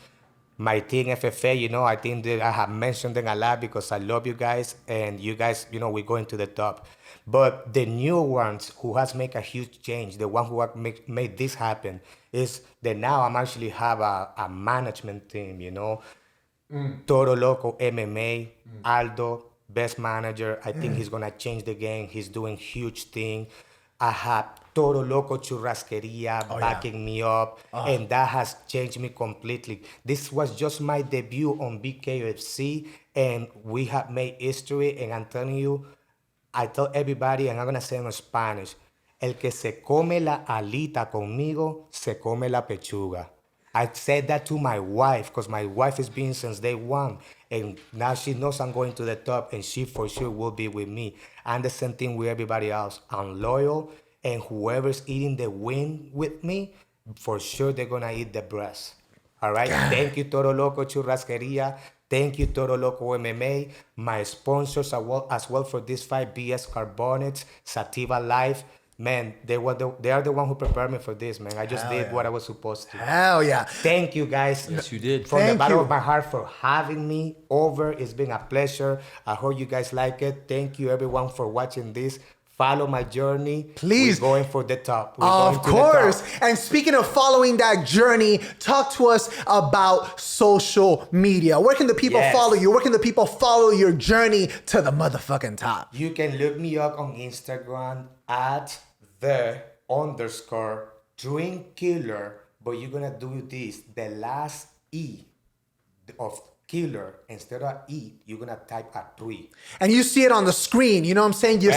My team FFA, you know, I think that I have mentioned them a lot because I love you guys, and you guys, you know, we're going to the top. But the new ones who has made a huge change, the one who have made this happen, is that now I'm actually have a management team, you know. Toro Loco MMA, Aldo, best manager. I think he's gonna change the game. He's doing huge thing. I have Toro Loco Churrasqueria backing me up, and that has changed me completely. This was just my debut on BKFC, and we have made history. And I'm telling you, I tell everybody, and I'm gonna say it in Spanish, El que se come la alita conmigo, se come la pechuga. I said that to my wife because my wife has been since day one. And now she knows I'm going to the top and she for sure will be with me. And the same thing with everybody else. I'm loyal and whoever's eating the wing with me, for sure they're going to eat the breast. All right? Thank you, Toro Loco Churrasqueria. Thank you, Toro Loco MMA. My sponsors as well for this fight, BS Carbonates, Sativa Life. Man, they are the one who prepared me for this, man. I just did what I was supposed to. Hell yeah. Thank you, guys. Yes, you did. From the Thank bottom you. of my heart for having me over. It's been a pleasure. I hope you guys like it. Thank you, everyone, for watching this. Follow my journey. Please. We're going for the top. Of course. And speaking of following that journey, talk to us about social media. Where can the people Yes. follow you? Where can the people follow your journey to the motherfucking top? You can look me up on Instagram at _Dreamkiller, but you're gonna do this. The last E of killer, instead of E, you're gonna type a 3. And you see it on the screen, you know what I'm saying? You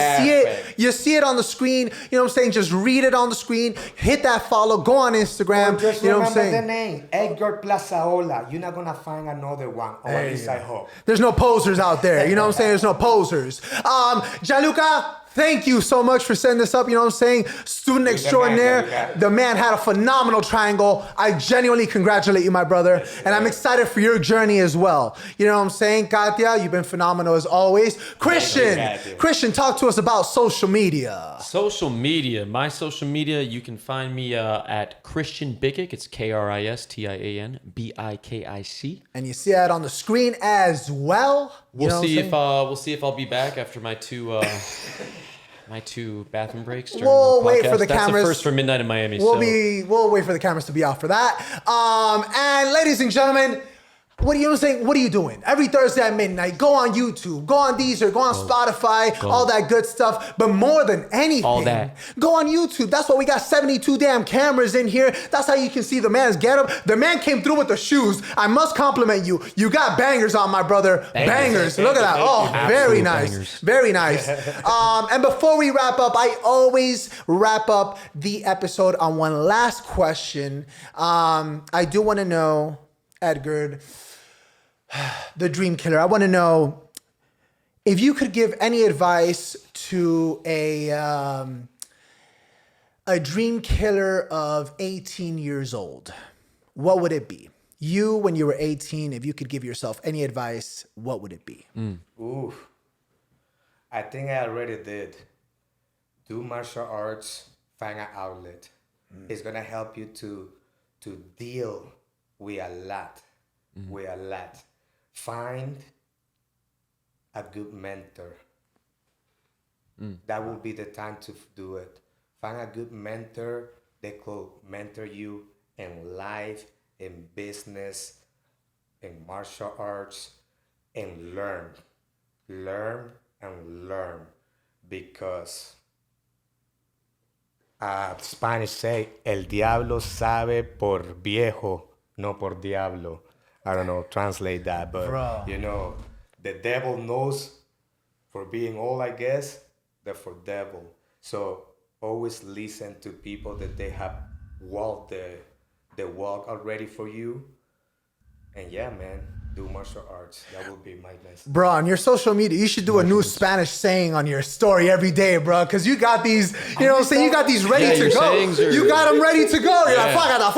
see it on the screen, you know what I'm saying? Just read it on the screen, hit that follow, go on Instagram, Or just you know what I'm remember the saying? name, Edgard Plazaola. You're not gonna find another one, or at least I hope. There's no posers out there, you know what I'm saying? There's no posers. Gianluca, thank you so much for setting this up, you know what I'm saying? Student extraordinaire. Gianluca. The man had a phenomenal triangle. I genuinely congratulate you, my brother. And I'm excited for your journey as well. You know what I'm saying? Katya, you've been phenomenal as always. Christian, talk to us about social media. Social media. My social media, you can find me at Christian Bikic. It's KristianBikic. And you see that on the screen as well. You know We'll what see if I'll be back after my two bathroom breaks. During We'll the wait for podcast. the That's cameras. the first for Midnight in Miami. We'll wait for the cameras to be out for that. And ladies and gentlemen, what are you saying? What are you doing? Every Thursday at midnight, go on YouTube, go on Deezer, go on Spotify, all that good stuff. But more than anything, All that. go on YouTube. That's why we got 72 damn cameras in here. That's how you can see the man's getup. The man came through with the shoes. I must compliment you. You got bangers on, my brother. Bangers. Look at that. Oh, very Absolute nice. bangers. Very nice. And before we wrap up, I always wrap up the episode on one last question. I do want to know, Edgard, the Dreamkiller, I want to know if you could give any advice to a dream killer of 18 years old, what would it be? You, when you were 18, if you could give yourself any advice, what would it be? Ooh, I think I already did. Do martial arts, find an outlet. It's gonna help you to deal with a lot, Find a good mentor. That will be the time to do it. Find a good mentor that could mentor you in life, in business, in martial arts, and learn. Learn and learn. Because Spanish say, el diablo sabe por viejo, no por diablo. I don't know, translate that, but Bro. you know, the devil knows for being old, I guess, they're for devil. So always listen to people that they have walked the walk already for you. And yeah, man, do martial arts. That would be my best. Bro, on your social media, you should do a new Spanish saying on your story every day, bro. Because you got these, you know what I'm saying? You got these ready Yeah, to your go. sayings are- You got them ready to go. You're like, Yeah. fuagata.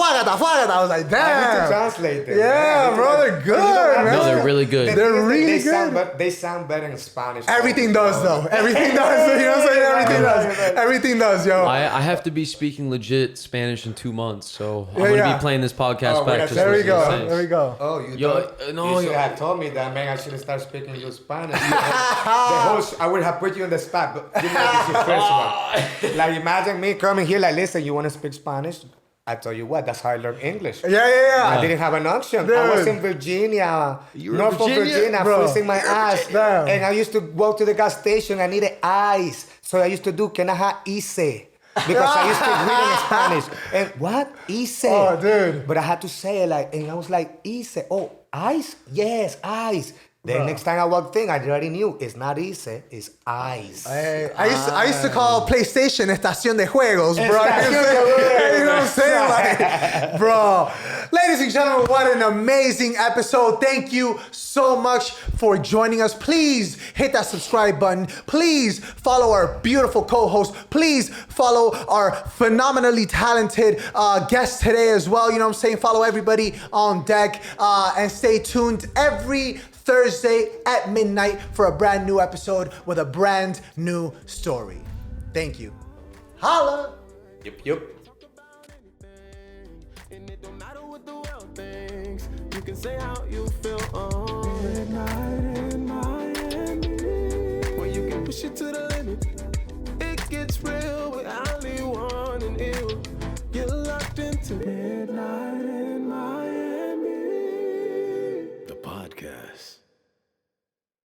I was like, I need to damn. translate them. Yeah, man. bro, they're good, man. No, they're really good. They're really they Sound, good. but they sound better in Spanish. Everything does, though. Everything does. You know what I'm saying? Everything does. Everything does, yo. I have to be speaking legit Spanish in 2 months, so I'm Yeah, gonna yeah. be playing this podcast Oh, back. wait, Just There we listening to go. sayings. There we go. Oh, you Yo, don't? no, You should yo. have told me that, man. I should have started speaking you Spanish. I would have put you on the spot, but you know, this is your first one. Like, imagine me coming here, like, listen, you want to speak Spanish? I tell you what, that's how I learned English. Yeah. I didn't have an option. I was Dude. in Virginia, You were in Norfolk, Virginia? Virginia, Bro. freezing my ass. Damn. And I used to walk to the gas station. I needed ice. So I used to do, can I have ice? Because I used to read in Spanish. And what? Ice. Oh, dude. But I had to say it like, and I was like, ice. Oh, ice? Yes, ice. Then next time I walked in, I already knew it's not easy, it's ice. I used to call PlayStation Estación de Juegos, bro. Estación de Juegos. You know what I'm saying? Like, bro. Ladies and gentlemen, what an amazing episode. Thank you so much for joining us. Please hit that subscribe button. Please follow our beautiful co-host. Please follow our phenomenally talented guest today as well. You know what I'm saying? Follow everybody on deck and stay tuned every Thursday at midnight for a brand new episode with a brand new story. Thank you. Holla! Yep. And it don't matter what the world thinks. You can say how you feel on midnight in Miami. Where you can push it to the limit. It gets real.